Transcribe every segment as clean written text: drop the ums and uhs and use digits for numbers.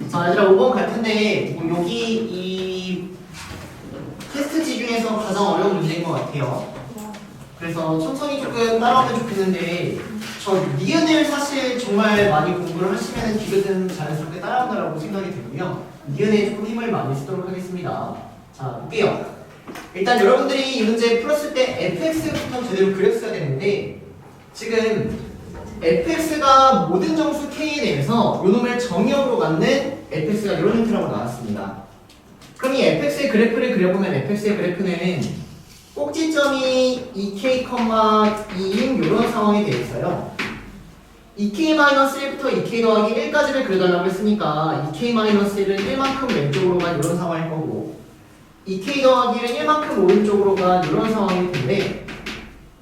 자, 얘들아 5번 갈 텐데 뭐 여기 이 테스트지 중에서 가장 어려운 문제인 것 같아요. 그래서 천천히 조금 따라오면 좋겠는데 저 니은을 사실 정말 많이 공부를 하시면 디귿은 자연스럽게 따라온다고 생각이 들고요. 니은에 조금 힘을 많이 쓰도록 하겠습니다. 자, 볼게요. 일단 여러분들이 이 문제 풀었을 때 fx부터 제대로 그렸어야 되는데 지금 fx가 모든 정수 k에 대해서 요놈을 정의역으로 갖는 fx가 이런 형태라고 나왔습니다. 그럼 이 fx의 그래프를 그려보면 fx의 그래프는 꼭지점이 2k,2인 이런 상황에 대해서요. 2k-1부터 2k 더하기 1까지를 그려달라고 했으니까 2k-1은 1만큼 왼쪽으로만 이런 상황일 거고 2k 더하기 1은 1만큼 오른쪽으로만 이런 상황일 텐데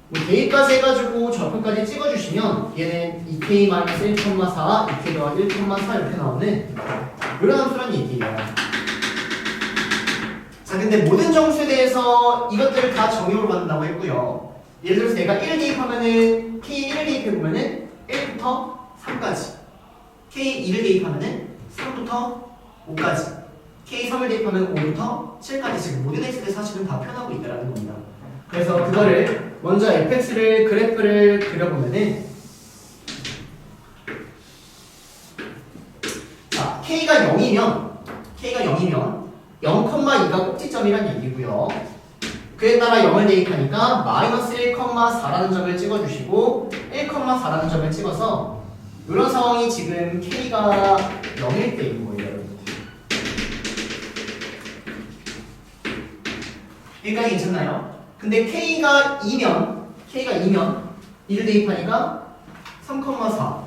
뭐 대입까지 해가지고 좌표까지 찍어주시면 얘는 2k-1,4, 2k 더하기 1,4 이렇게 나오는 이런 함수란 얘기예요. 자, 근데 모든 정수에 대해서 이것들을 다 정의로 받는다고 했고요. 예를 들어서 내가 1 대입하면은 K1을 대입해보면은 1부터 3까지 K2를 대입하면은 3부터 5까지 K3을 대입하면 5부터 7까지 지금 모든 x를 사실은 다 표현하고 있다는 겁니다. 그래서 그거를 먼저 fx를 그래프를 그려보면은 자, K가 0이면 0,2가 꼭지점이란 얘기고요. 그에 따라 0을 대입하니까 마이너스 1,4라는 점을 찍어주시고 1,4라는 점을 찍어서 이런 상황이 지금 K가 0일 때인 거예요, 여러분들. 여기까지 괜찮나요? 근데 K가 2면 2를 대입하니까 3,4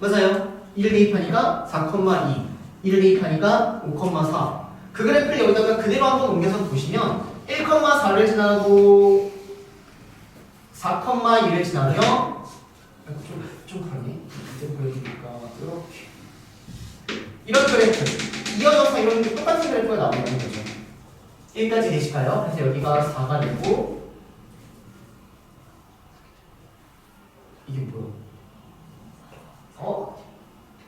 맞아요? 2를 대입하니까 4,2 2를 대입하니까 5,4 그 그래프를 여기다가 그대로 한번 옮겨서 보시면 1,4를 지나고 4,2를 지나면 좀 그러네. 이제 보여드릴까 이렇게 이런 그래프 이어져서 이런 똑같은 그래프가 나오는 거죠. 1까지 되실까요? 그래서 여기가 4가 되고 이게 뭐야?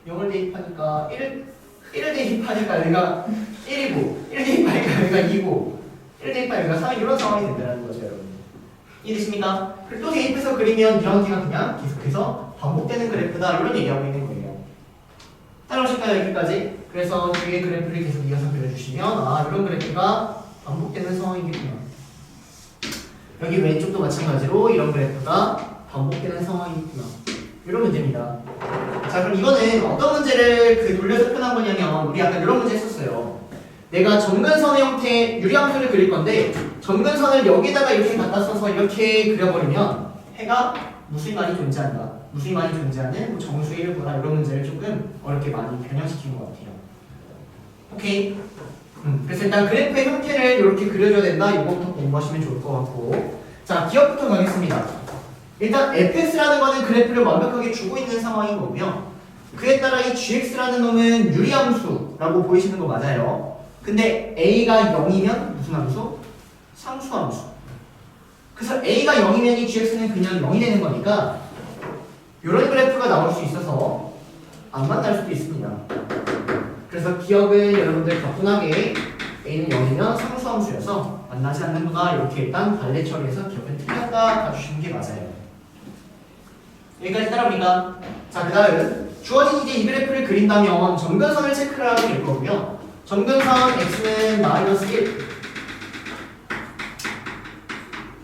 0을 대입하니까 1을 대입하니까 여기가 1이고 1을 대입하니까 여기가 2고 1을 대입하니까 여기가 3 이런 상황이 된다는 거죠, 여러분. 이해되십니까? 그리고 또 대입해서 그리면 이런 개가 그냥 계속해서 반복되는 그래프다 이런 얘기하고 있는 거예요. 따라오실까요, 여기까지? 그래서 뒤에 그래프를 계속 이어서 그려주시면 이런 그래프가 반복되는 상황이겠구나. 여기 왼쪽도 마찬가지로 이런 그래프가 반복되는 상황이겠구나. 이러면 됩니다. 자, 그럼 이거는 어떤 문제를 돌려서 표현한 거냐면 우리 아까 이런 문제 했었어요. 내가 점근선의 형태 유리함수를 그릴 건데 점근선을 여기다가 이렇게 갖다 써서 이렇게 그려버리면 해가 무수히만이 존재한다. 무수히만이 존재하는 뭐 정수의 일부나 이런 문제를 조금 어렵게 많이 변형시킨 것 같아요. 오케이? 그래서 일단 그래프의 형태를 이렇게 그려줘야 된다. 이거부터 공부하시면 좋을 것 같고 자, 기억부터 가겠습니다. 일단 fx라는 거는 그래프를 완벽하게 주고 있는 상황인 거고요. 그에 따라 이 gx라는 놈은 유리함수라고 보이시는 거 맞아요. 근데 a가 0이면 무슨 함수? 상수함수. 그래서 a가 0이면 이 gx는 그냥 0이 되는 거니까 이런 그래프가 나올 수 있어서 안 만날 수도 있습니다. 그래서 기억은 여러분들 가뿐하게 a는 0이면 상수함수여서 만나지 않는구나 이렇게 일단 발레 처리해서 기억은 틀렸다 가주시는 게 맞아요. 여기까지 따라오니까 자, 그 다음 주어진 이제 이 그래프를 그린다면 점근선을 체크를 하게 될 거고요. 점근선 x는 마이너스 1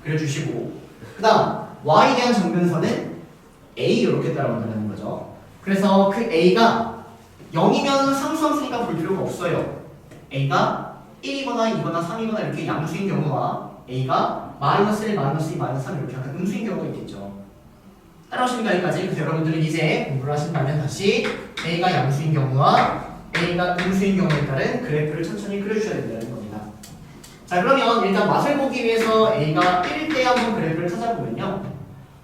그려주시고 그 다음 y에 대한 점근선은 a 이렇게 따라온다는 거죠. 그래서 그 a가 0이면 상수함수니까 볼 필요가 없어요. a가 1이거나 2거나 3이거나 이렇게 양수인 경우와 a가 마이너스 1, 마이너스 2, 마이너스 3 이렇게 약간 음수인 경우가 있겠죠. 따라오십니까 여기까지? 그래서 여러분들은 이제 공부를 하신다면 다시 a가 양수인 경우와 a가 음수인 경우에 따른 그래프를 천천히 그려주셔야 된다는 겁니다. 자, 그러면 일단 맛을 보기 위해서 a가 1일 때 한번 그래프를 찾아보면요.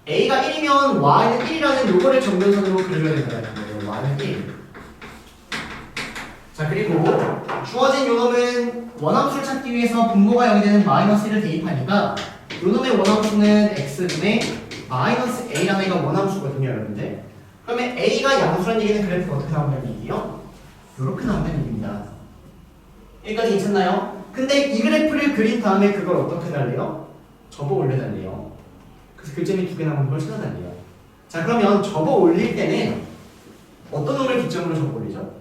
a가 1이면 y는 1이라는 요거를 점근선으로 그려줘야 된다는 거예요. y는 1. 자, 그리고 주어진 요놈은 원함수를 찾기 위해서 분모가 0이 되는 마이너스 1을 대입하니까 요놈의 원함수는 x분의 마이너스 a라는 애가 원함수거든요, 여러분들. 그러면 a가 양수란 얘기는 그래프가 어떻게 나온다는 얘기예요? 이렇게 나온다는 얘기입니다. 여기까지 괜찮나요? 근데 이 그래프를 그린 다음에 그걸 어떻게 달래요? 접어 올려달래요. 그래서 교점이 두 개 남은 걸 찾아달래요. 자, 그러면 접어 올릴 때는 어떤 놈을 기점으로 접어 올리죠?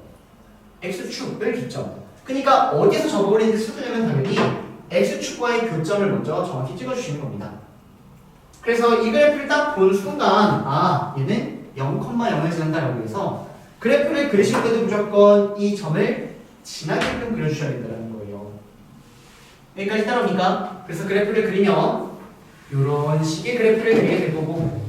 x축을 기점. 그러니까 어디서 접어 올리는지 찾으려면 당연히 x축과의 교점을 먼저 정확히 찍어주시는 겁니다. 그래서 이 그래프를 딱 본 순간 얘는 0,0을 지난다라고 해서 그래프를 그리실 때도 무조건 이 점을 지나게끔 그려주셔야 된다는 거예요. 여기까지 따라옵니까? 그래서 그래프를 그리면 이런 식의 그래프를 그리게 될 거고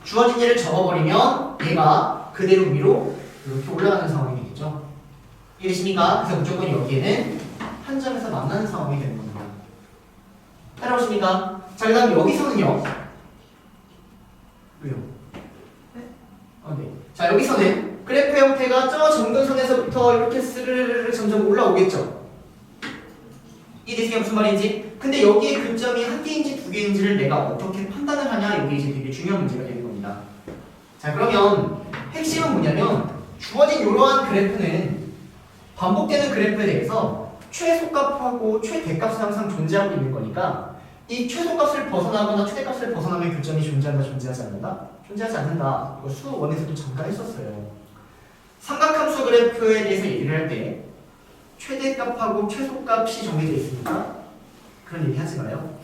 주어진 얘를 접어버리면 얘가 그대로 위로 이렇게 올라가는 상황이 되겠죠. 이해되십니까? 그래서 무조건 여기에는 한 점에서 만나는 상황이 되는 겁니다. 따라오십니까? 자, 그 다음 여기서는요. 왜요? 네. 자, 여기서는 그래프 형태가 저 정근선에서부터 이렇게 스르르르 점점 올라오겠죠. 이해되세요? 무슨 말인지? 근데 여기에 교점이 한 개인지 두 개인지를 내가 어떻게 판단을 하냐, 여기 이제 되게 중요한 문제가 되는 겁니다. 자, 그러면 핵심은 뭐냐면 주어진 이러한 그래프는 반복되는 그래프에 대해서 최소값하고 최대값은 항상 존재하고 있는 거니까 이 최소값을 벗어나거나 최대값을 벗어나면 교점이 존재한다, 존재하지 않는다? 존재하지 않는다. 이거 수원에서도 잠깐 했었어요. 삼각함수 그래프에 대해서 얘기를 할 때 최대값하고 최소값이 정해져 있습니까? 그런 얘기 하지 마요.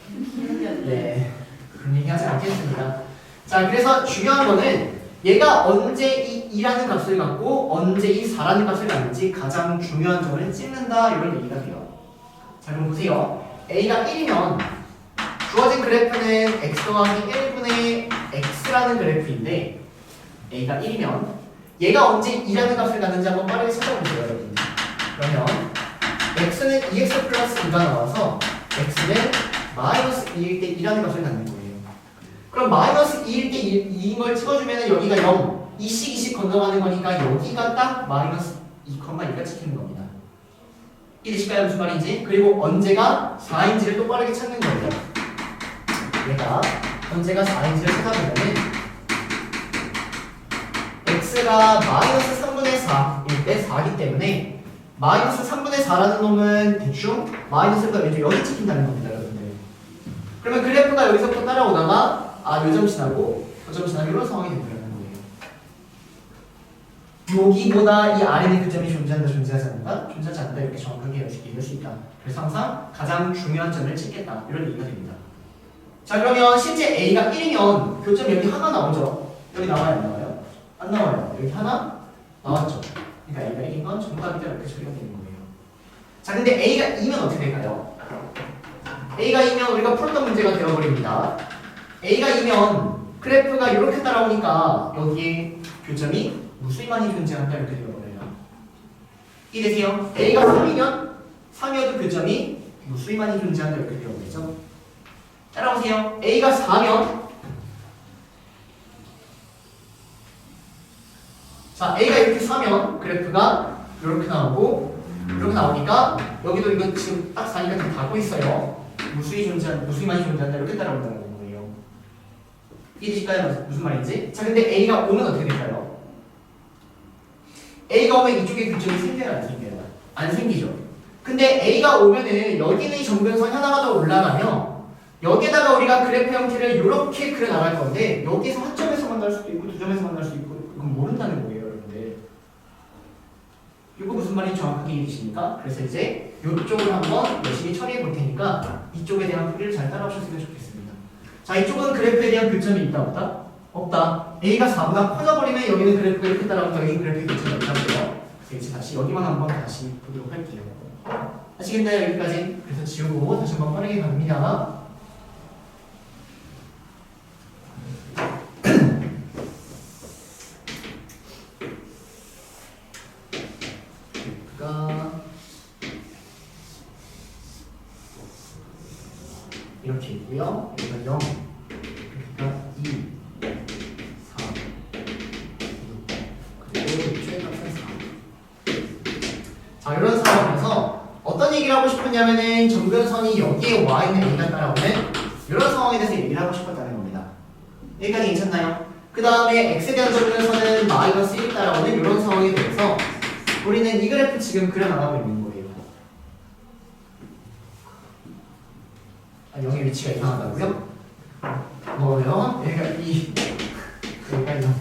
네, 그런 얘기 하지 않겠습니다. 자, 그래서 중요한 거는 얘가 언제 이 2라는 값을 갖고 언제 이 4라는 값을 갖는지 가장 중요한 점을 찍는다, 이런 얘기가 돼요. 자, 그럼 보세요. A가 1이면 주어진 그래프는 x 더하기 1분의 x라는 그래프인데 A가 1이면 얘가 언제 2라는 값을 갖는지 한번 빠르게 찾아보세요, 여러분. 그러면 x는 2x 플러스 2가 나와서 x는 마이너스 2일 때 2라는 값을 갖는 거예요. 그럼 마이너스 2일 때 2인 걸 찍어주면 여기가 0, 2씩 2씩 건너가는 거니까 여기가 딱 마이너스 2,2가 찍히는 겁니다. 이해되실까요? 무슨 말인지? 그리고 언제가 4인지를 또 빠르게 찾는 거예요. 얘가 언제가 4인지를 찾아보면은 x가 마이너스 3분의 4일 때 4이기 때문에 마이너스 3분의 4라는 놈은 대충 마이너스가 왼쪽 여기 찍힌다는 겁니다, 여러분들. 그러면 그래프가 여기서부터 따라오다가 요점 지나고 요점 지나고 이런 상황이 된다는 거예요. 여기보다 이 아래는 교점이 존재한다, 존재하지 않는다? 존재하지 않는다, 이렇게 정확하게 얘기할 수 있다. 그래서 항상 가장 중요한 점을 찍겠다, 이런 얘기가 됩니다. 자, 그러면 실제 A가 1이면 교점 여기 하나 나오죠? 여기 나와요, 안 나와요? 안 나와요. 여기 하나 나왔죠? 그러니까 A가 1인 건 정답이다, 이렇게 처리가 되는 거예요. 자, 근데 A가 2면 어떻게 될까요? A가 2면 우리가 풀었던 문제가 되어버립니다. A가 2면 그래프가 이렇게 따라오니까 여기에 교점이 무수히 많이 존재한다, 이렇게 되어버려요. 이해되세요? A가 3이면 3이어도 교점이 무수히 많이 존재한다, 이렇게 되어버리죠. 따라오세요. A가 4면 자, A가 이렇게 4면 그래프가 이렇게 나오고 이렇게 나오니까 여기도 이거 지금 딱 4니까 다 닫고 있어요. 무수히 많이 존재한다, 이렇게 따라온다는 거예요. 이해되실까요? 무슨 말인지? 자, 근데 A가 오면 어떻게 될까요? A가 오면 이쪽에 교점이 생겨요, 안 생겨요? 안 생기죠. 근데 A가 오면은 여기는 이 정근선 하나가 더 올라가면 여기에다가 우리가 그래프 형태를 이렇게 그려 나갈 건데 여기서 한 점에서 만날 수도 있고 두 점에서 만날 수도 있고 그건 모른다는 거예요, 여러분들. 이거 무슨 말인지 정확하게 이해되십니까? 그래서 이제 이쪽을 한번 열심히 처리해 볼 테니까 이쪽에 대한 풀이를 잘 따라오셨으면 좋겠습니다. 자, 이쪽은 그래프에 대한 교점이 있다, 없다? 없다. A가 4보다 커져버리면 여기는 그래프가 이렇게 따라오니까 여기는 그래프의 교점이 없다고요. 그래서 이제 다시 여기만 한번 다시 보도록 할게요. 아시겠나요? 여기까지? 그래서 지우고 다시 한번 빠르게 갑니다. 이렇게 있고요. 여기가 0, 여기가 2, 4, 6, 그리고 최대값은 4. 자, 이런 상황에서 어떤 얘기를 하고 싶었냐면은 정근선이 여기에 와 있는 A가 따라오는 이런 상황에 대해서 얘기를 하고 싶었다는 겁니다. 여기까지 괜찮나요? 그 다음에 x에 대한 점에서는 마이너스 1이 따라오는 이런 상황이 돼서 우리는 이 그래프 지금 그려나가고 있는 거예요. 아, 0의 위치가 이상하다고요? 뭐요? 얘가 여기가 이상.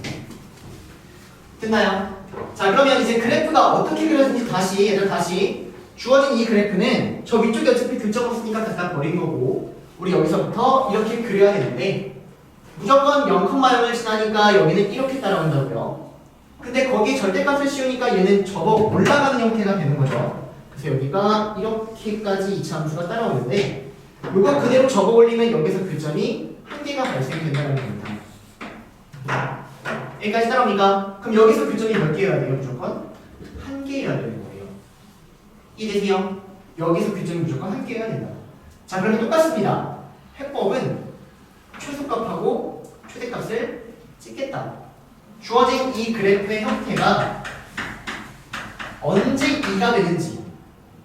됐나요? 자, 그러면 이제 그래프가 어떻게 그려지는지 다시 주어진 이 그래프는 저 위쪽에 어차피 교점 없으니까 갖다 버린 거고 우리 여기서부터 이렇게 그려야 되는데 무조건 0,0을 지나니까 여기는 이렇게 따라온다고요. 근데 거기에 절대값을 씌우니까 얘는 접어 올라가는 형태가 되는 거죠. 그래서 여기가 이렇게까지 이차함수가 따라오는데 이거 그대로 접어 올리면 여기서 교점이 한 개가 발생된다는 겁니다. 여기까지 따라옵니까? 그럼 여기서 교점이 몇 개여야 돼요? 무조건 한 개여야 되는 거예요. 이해되세요? 여기서 교점이 무조건 한 개여야 된다. 자, 그러면 똑같습니다. 해법은 최소값하고 최대값을 찍겠다. 주어진 이 그래프의 형태가 언제 2가 되는지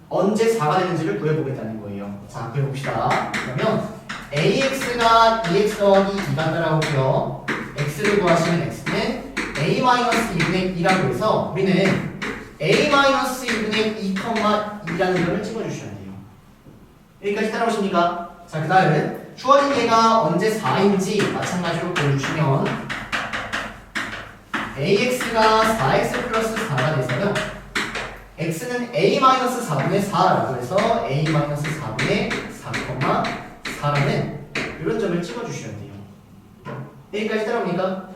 언제 4가 되는지를 구해보겠다는 거예요. 자, 구해봅시다. 그러면 AX가 2X 더하기 2가 따라오고요. X를 구하시면 X는 A-2분의 2라고 해서 우리는 A-2분의 2,2라는 점을 찍어주셔야 돼요. 여기까지 따라오십니까? 자, 그 다음 주어진 얘가 언제 4인지 마찬가지로 보여주시면 AX가 4X 플러스 4가 돼서요. X는 A-4분의 4라고 해서 A-4분의 4,4라는 이런 점을 찍어주셔야 돼요. 여기까지 따라옵니까?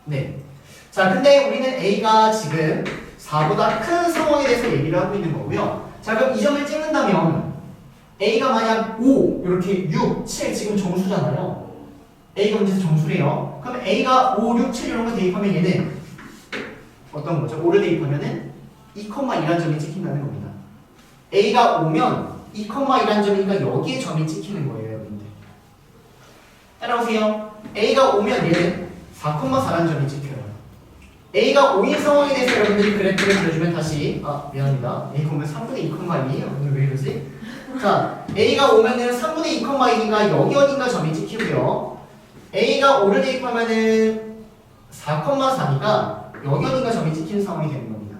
네. 자, 근데 우리는 A가 지금 4보다 큰 상황에 대해서 얘기를 하고 있는 거고요. 자, 그럼 이 점을 찍는다면 A가 만약 5, 이렇게 6, 7 지금 정수잖아요. A가 문제에서 정수래요. 그럼 A가 5, 6, 7 이런 거 대입하면 얘는 어떤 거죠? 5를 대입하면은 2,2라는 점이 찍힌다는 겁니다. A가 5면 2,2라는 점이니까 여기에 점이 찍히는 거예요, 여러분들. 따라오세요. A가 5면 얘는 4,4라는 점이 찍혀요. A가 5인 상황에 대해서 여러분들이 그래프를 그려주면 다시 미안합니다. A가 오면 3분의 2,2이에요. 오늘 왜 이러지? 자, A가 오면은 3분의 2,2니까 여기 어딘가 점이 찍히고요. A가 5를 대입하면은 4,4니까 여기 어딘가 점이 찍히는 상황이 되는 겁니다.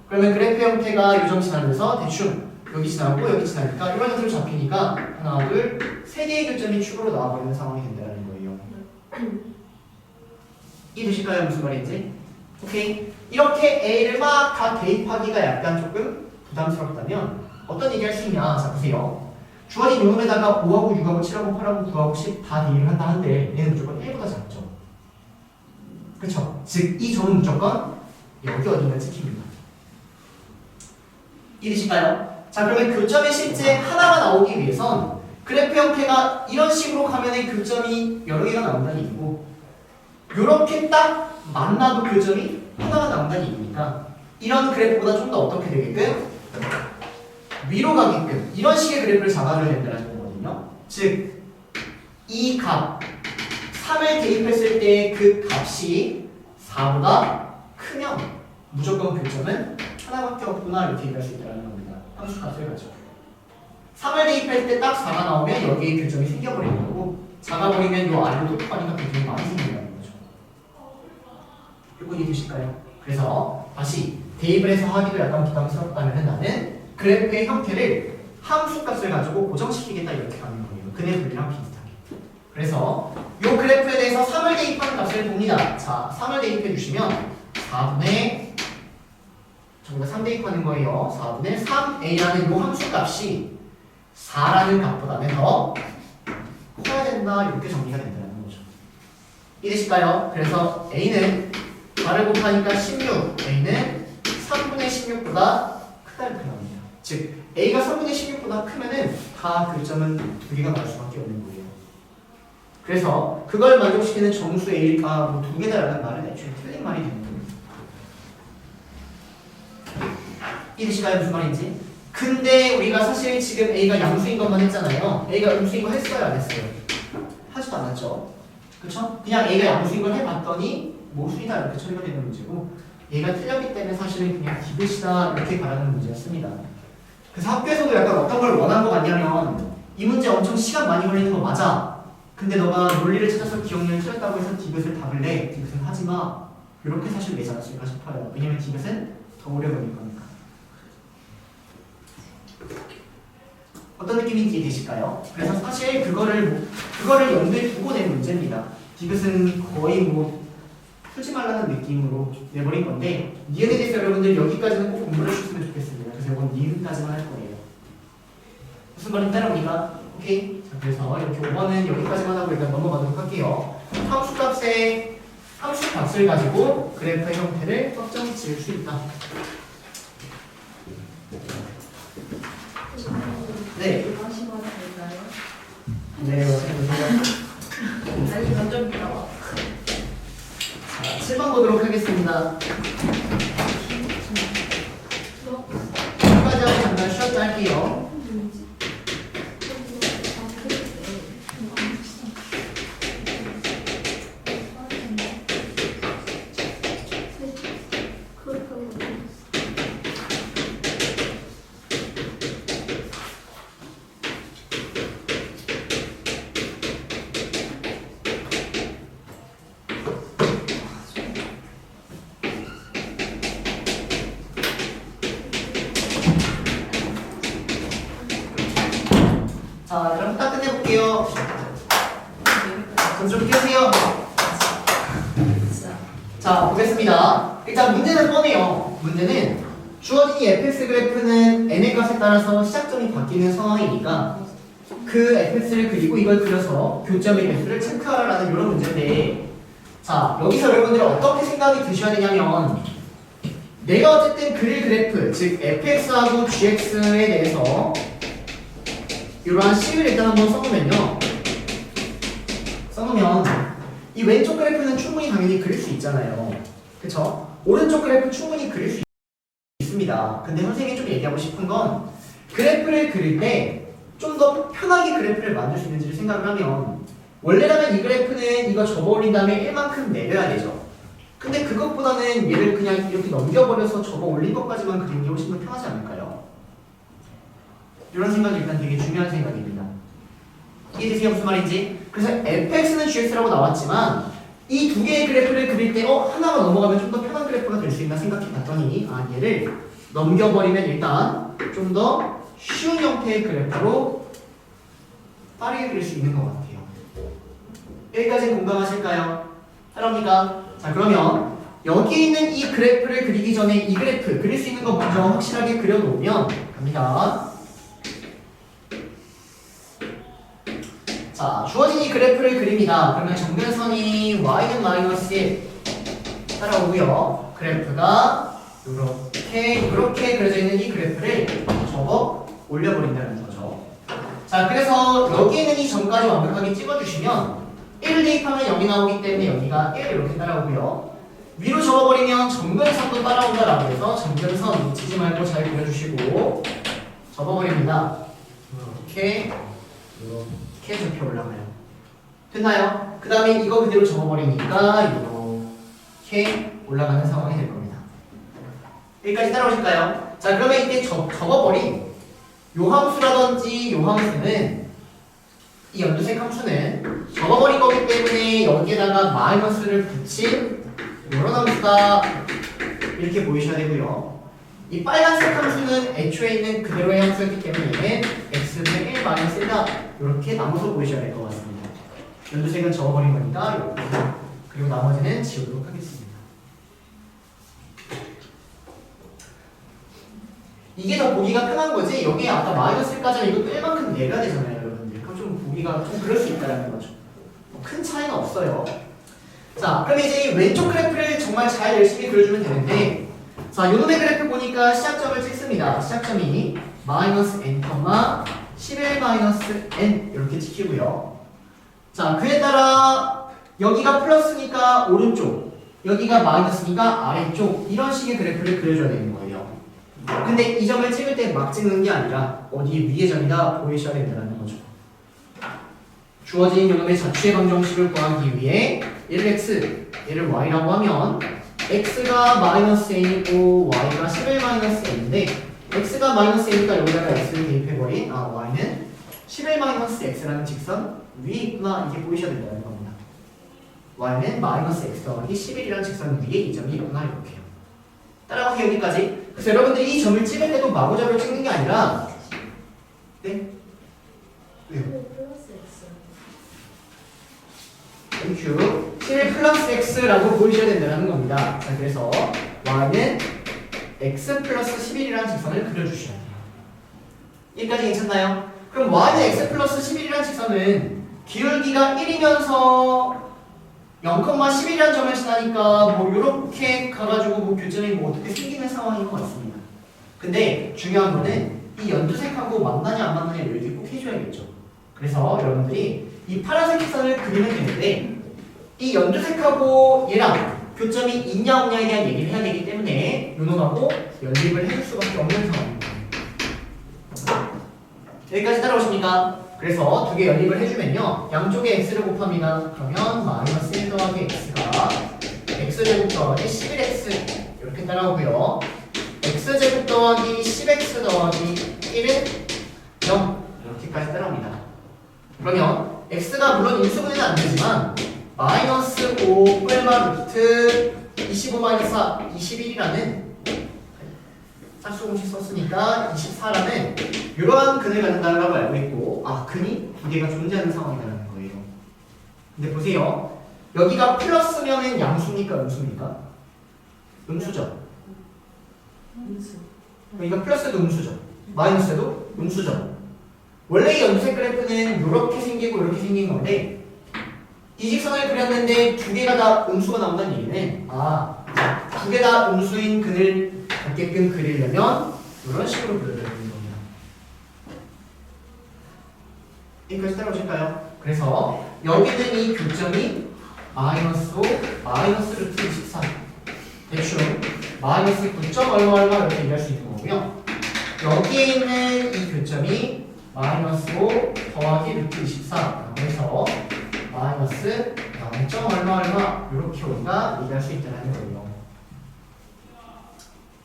그러면 그래프 형태가 이 점 지나면서 대충 여기 지나고 여기 지나니까 이런 형태로 잡히니까 하나, 둘, 세 개의 교점이 축으로 나와버리는 상황이 된다는 거예요. 이해되실까요? 무슨 말인지? 오케이. 이렇게 A를 막 다 대입하기가 약간 조금 부담스럽다면 어떤 얘기 할 수 있냐? 자, 보세요. 주어진 요놈에다가 5하고 6하고 7하고 8하고 9하고 10 다 대입을 한다 한데 얘는 무조건 1보다 작죠. 그쵸? 즉, 이 점은 무조건 여기 어딘가 찍힙니다. 이해되실까요? 자, 그러면 교점이 실제 하나가 나오기 위해선 그래프 형태가 이런 식으로 가면은 교점이 여러 개가 나온다는 얘기고 요렇게 딱 만나도 교점이 하나가 나온다는 얘기니까 이런 그래프보다 좀 더 어떻게 되게끔 위로 가게끔 이런 식의 그래프를 잡아줘야 된다는 거거든요. 즉, 이 값 3을 대입했을 때 그 값이 4보다 크면 무조건 교점은 하나밖에 없구나 이렇게 얘기할 수 있다는 겁니다. 함수 값을 가지고 3을 대입할 때 딱 4가 나오면 여기에 교점이 생겨버리는 거고 작아 버리면 요 아래로 톡하니까 교점이 많이 생긴다는 거죠. 이거 이해되실까요? 그래서 다시 대입을 해서 하기도 약간 부담스럽다면 나는 그래프의 형태를 함수 값을 가지고 고정시키겠다 이렇게 가는 거예요. 근의 분리랑 비슷하게. 그래서 이 그래프에 대해서 3을 대입하는 값을 봅니다. 자, 3을 대입해 주시면 4분의 저기가 3 대입하는 거예요. 4분의 3a라는 이 함수 값이 4라는 값보다는 더 커야 된다 이렇게 정리가 된다는 거죠. 이해되실까요? 그래서 a는 4를 곱하니까 16, a는 3분의 16보다 크다는 표현입니다. 즉 a가 3분의 16보다 크면은 다 교점은 두 개가 나올 수밖에 없는 거예요. 그래서 그걸 만족시키는 정수 a가 뭐 두 개다라는 말은 애초에 틀린 말이 되는 겁니다. 이해되실까요? 무슨 말인지? 근데 우리가 사실 지금 a가 양수인 것만 했잖아요. a가 음수인 거 했어요? 안 했어요? 하지도 않았죠. 그쵸? 그냥 a가 양수인 걸 해봤더니 모순이다 이렇게 처리가 되는 문제고 얘가 틀렸기 때문에 사실은 그냥 기듯이다 이렇게 바라는 문제였습니다. 그래서 학교에서도 약간 어떤 걸 원한 것 같냐면 이 문제 엄청 시간 많이 걸리는 거 맞아. 근데 너가 논리를 찾아서 기억력을 찾았다고 해서 디귿을 답을 내. 디귿은 하지마. 이렇게 사실 내지 않았을까 싶어요. 왜냐면 디귿은 더 오래 걸릴 거니까. 어떤 느낌인지 이해되실까요? 그래서 사실 그거를 염두에 두고 낸 문제입니다. 디귿은 거의 뭐 풀지 말라는 느낌으로 내버린 건데 니은에 대해서 여러분들 여기까지는 꼭 공부를 해주셨으면 좋겠습니다. 그래서 이건 니은까지만 할 거예요. 무슨 말인지 따라옵니까? 오케이? 자, 그래서 이렇게 5번은 여기까지만 하고 일단 넘어가도록 할게요. 함수값을 가지고 그래프의 형태를 확정 지을 수 있다. 네. 다시 봐도 될까요? 네, 어떻게 보세요? 아니 완전 나와. 자, 7번 보도록 하겠습니다. 여기까지 하고 잠깐 쉬었다 할게요. 자, 그럼 딱 끝내볼게요. 좀 띄우세요. 자, 보겠습니다. 일단 문제는 뻔해요. 문제는 주어진 이 fx 그래프는 n의 값에 따라서 시작점이 바뀌는 상황이니까 그 fx를 그리고 이걸 그려서 교점의 개수를 체크하라는 이런 문제인데, 자, 여기서 여러분들이 어떻게 생각이 드셔야 되냐면, 내가 어쨌든 그릴 그래프, 즉 fx하고 gx에 대해서 이러한 식을 일단 한번 써놓으면요. 써놓으면 이 왼쪽 그래프는 충분히 당연히 그릴 수 있잖아요. 그쵸? 오른쪽 그래프 충분히 그릴 수 있습니다. 근데 선생님이 좀 얘기하고 싶은 건 그래프를 그릴 때 좀 더 편하게 그래프를 만들 수 있는지를 생각을 하면, 원래라면 이 그래프는 이거 접어올린 다음에 1만큼 내려야 되죠. 근데 그것보다는 얘를 그냥 이렇게 넘겨버려서 접어올린 것까지만 그리는 게 훨씬 더 편하지 않을까요? 이런 생각이 일단 되게 중요한 생각입니다. 이해되세요? 무슨 말인지? 그래서 fx는 gx라고 나왔지만 이 두 개의 그래프를 그릴 때 하나가 넘어가면 좀 더 편한 그래프가 될 수 있나 생각해 봤더니, 얘를 넘겨버리면 일단 좀 더 쉬운 형태의 그래프로 빠르게 그릴 수 있는 것 같아요. 여기까지는 공감하실까요? 따라옵니까? 자, 그러면 여기 있는 이 그래프를 그리기 전에 이 그래프 그릴 수 있는 거 먼저 확실하게 그려놓으면 갑니다. 자, 주어진 이 그래프를 그립니다. 그러면 정면선이 y는 마이너스 1 따라오고요. 그래프가 이렇게 그려져 있는 이 그래프를 접어 올려버린다는 거죠. 자, 그래서 여기 있는 이 점까지 완벽하게 찍어주시면 1을 대입하면 0이 나오기 때문에 여기가 1 이렇게 따라오고요. 위로 접어버리면 정면선도 따라온다라고 해서 정면선 놓치지 말고 잘 그려주시고 접어버립니다. 이렇게 접혀 올라가요. 됐나요? 그 다음에 이거 그대로 접어버리니까 이렇게 올라가는 상황이 될 겁니다. 여기까지 따라오실까요? 자, 그러면 이때 접어버린 요 함수라든지 요 함수는, 이 연두색 함수는 접어버린 거기 때문에 여기에다가 마이너스를 붙인 이런 함수다 이렇게 보이셔야 되고요. 이 빨간색 함수는 애초에 있는 그대로의 함수였기 때문에 얘는 x분의 1 마이너스 1다 이렇게 나눠서 보이셔야 될 것 같습니다. 연두색은 접어버린 거니까 이렇게, 그리고 나머지는 지우도록 하겠습니다. 이게 더 보기가 편한 거지, 여기에 아까 마이너스 1까지는 이것도 1만큼 내려야 되잖아요, 여러분들. 그럼 좀 보기가 좀 그럴 수 있다는 거죠. 큰 차이는 없어요. 자, 그럼 이제 이 왼쪽 그래프를 정말 잘 열심히 그려주면 되는데, 자, 요놈의 그래프 보니까 시작점을 찍습니다. 시작점이 마이너스 n, 11 마이너스 n 이렇게 찍히고요. 자, 그에 따라 여기가 플러스니까 오른쪽, 여기가 마이너스니까 아래쪽, 이런 식의 그래프를 그려줘야 되는 거예요. 근데 이 점을 찍을 때 막 찍는 게 아니라 어디 위의 점이다 보이셔야 된다는 거죠. 주어진 요놈의 자취의 방정식을 구하기 위해 얘를 x, 얘를 y라고 하면 x가 마이너스 n이고 y가 11 마이너스 n인데, x가 마이너스 n이니까 여기다가 x를 대입해버린 y는 11-x라는 직선 위에 있구나 이게 보이셔야 된다는 겁니다. y는 -x 더하기 11이라는 직선 위에 이 점이 있구나 이렇게요. 따라가세요 여기까지. 그래서 여러분들이 이 점을 찍을 때도 마구잡이로 찍는 게 아니라 네? 왜요? 플러스 X. 땡큐. 11+x라고 보이셔야 된다는 겁니다. 자, 그래서 y는 x 플러스 11이라는 직선을 그려주셔야 돼요. 여기까지 괜찮나요? 그럼 y는 x 플러스 11이라는 직선은 기울기가 1이면서 0,11이라는 점을 지나니까 뭐 이렇게 가가지고 뭐 교점이 뭐 어떻게 생기는 상황인 것 같습니다. 근데 중요한 거는 이 연두색하고 만나냐 안 만나냐 여기 꼭 해줘야겠죠. 그래서 여러분들이 이 파란색 선을 그리면 되는데 이 연두색하고 얘랑 교점이 있냐 없냐에 대한 얘기를 해야 되기 때문에 요놈하고 연립을 해줄 수밖에 없는 상황입니다. 여기까지 따라오십니까? 그래서 두 개 연립을 해주면요 양쪽에 x를 곱합니다. 그러면 -1 더하기 x가 x제곱 더하기 11x 이렇게 따라오고요 x제곱 더하기 10x 더하기 1은 0 이렇게까지 따라옵니다. 그러면 x가 물론 인수분해는 안 되지만 -5 뿔마 루트 25-4 21이라는 짝수공식 썼으니까 24라는 이러한 근을 갖는다고 알고 있고 아 근이 두 개가 존재하는 상황이라는 거예요. 근데 보세요 여기가 플러스면은 양수입니까 음수입니까? 음수죠. 음수. 여기가 플러스도 음수죠. 마이너스도 음수죠. 원래 이 연두색 그래프는 이렇게 생기고 이렇게 생긴 건데 이 직선을 그렸는데 두 개가 다 음수가 나온다는 얘기는 두 개 다 음수인 근을 갖게끔 그리려면 이런 식으로 그려야 되는 겁니다. 여기까지 따라오실까요? 그래서 여기는 이 교점이 -5 마이너스 루트 24 대충 마이너스 9점 얼마 이렇게 얘기할 수 있는 거고요. 여기에 있는 이 교점이 -5 더하기 루트 24 그래서 마이너스 0점 얼마 이렇게 우리가 얘기할 수 있다는 거예요.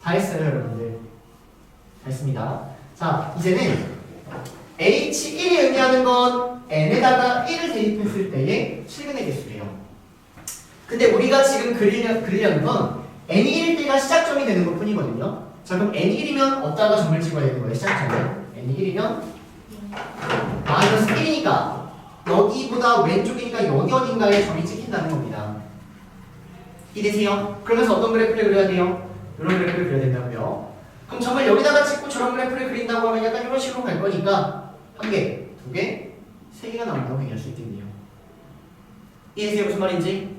다 했어요 여러분들. 다 했습니다. 자 이제는 H1이 의미하는 건 n에다가 1을 대입했을 때의 실근의 개수래요. 근데 우리가 지금 그리려는 건 n이 1일 때가 시작점이 되는 것 뿐이거든요. 자 그럼 n이 1이면 어디다가 점을 찍어야 되는 거예요 시작점에? n이 1이면 -1이니까 여기보다 왼쪽이니까 여기 어딘가에 점이 찍힌다는 겁니다. 이해되세요? 그러면서 어떤 그래프를 그려야 돼요? 이런 그래프를 그려야 된다고요. 그럼 정말 여기다가 찍고 저런 그래프를 그린다고 하면 약간 이런 식으로 갈 거니까 한 개, 두 개, 세 개가 나온다고 얘기할 수 있겠네요. 이해되세요? 무슨 말인지?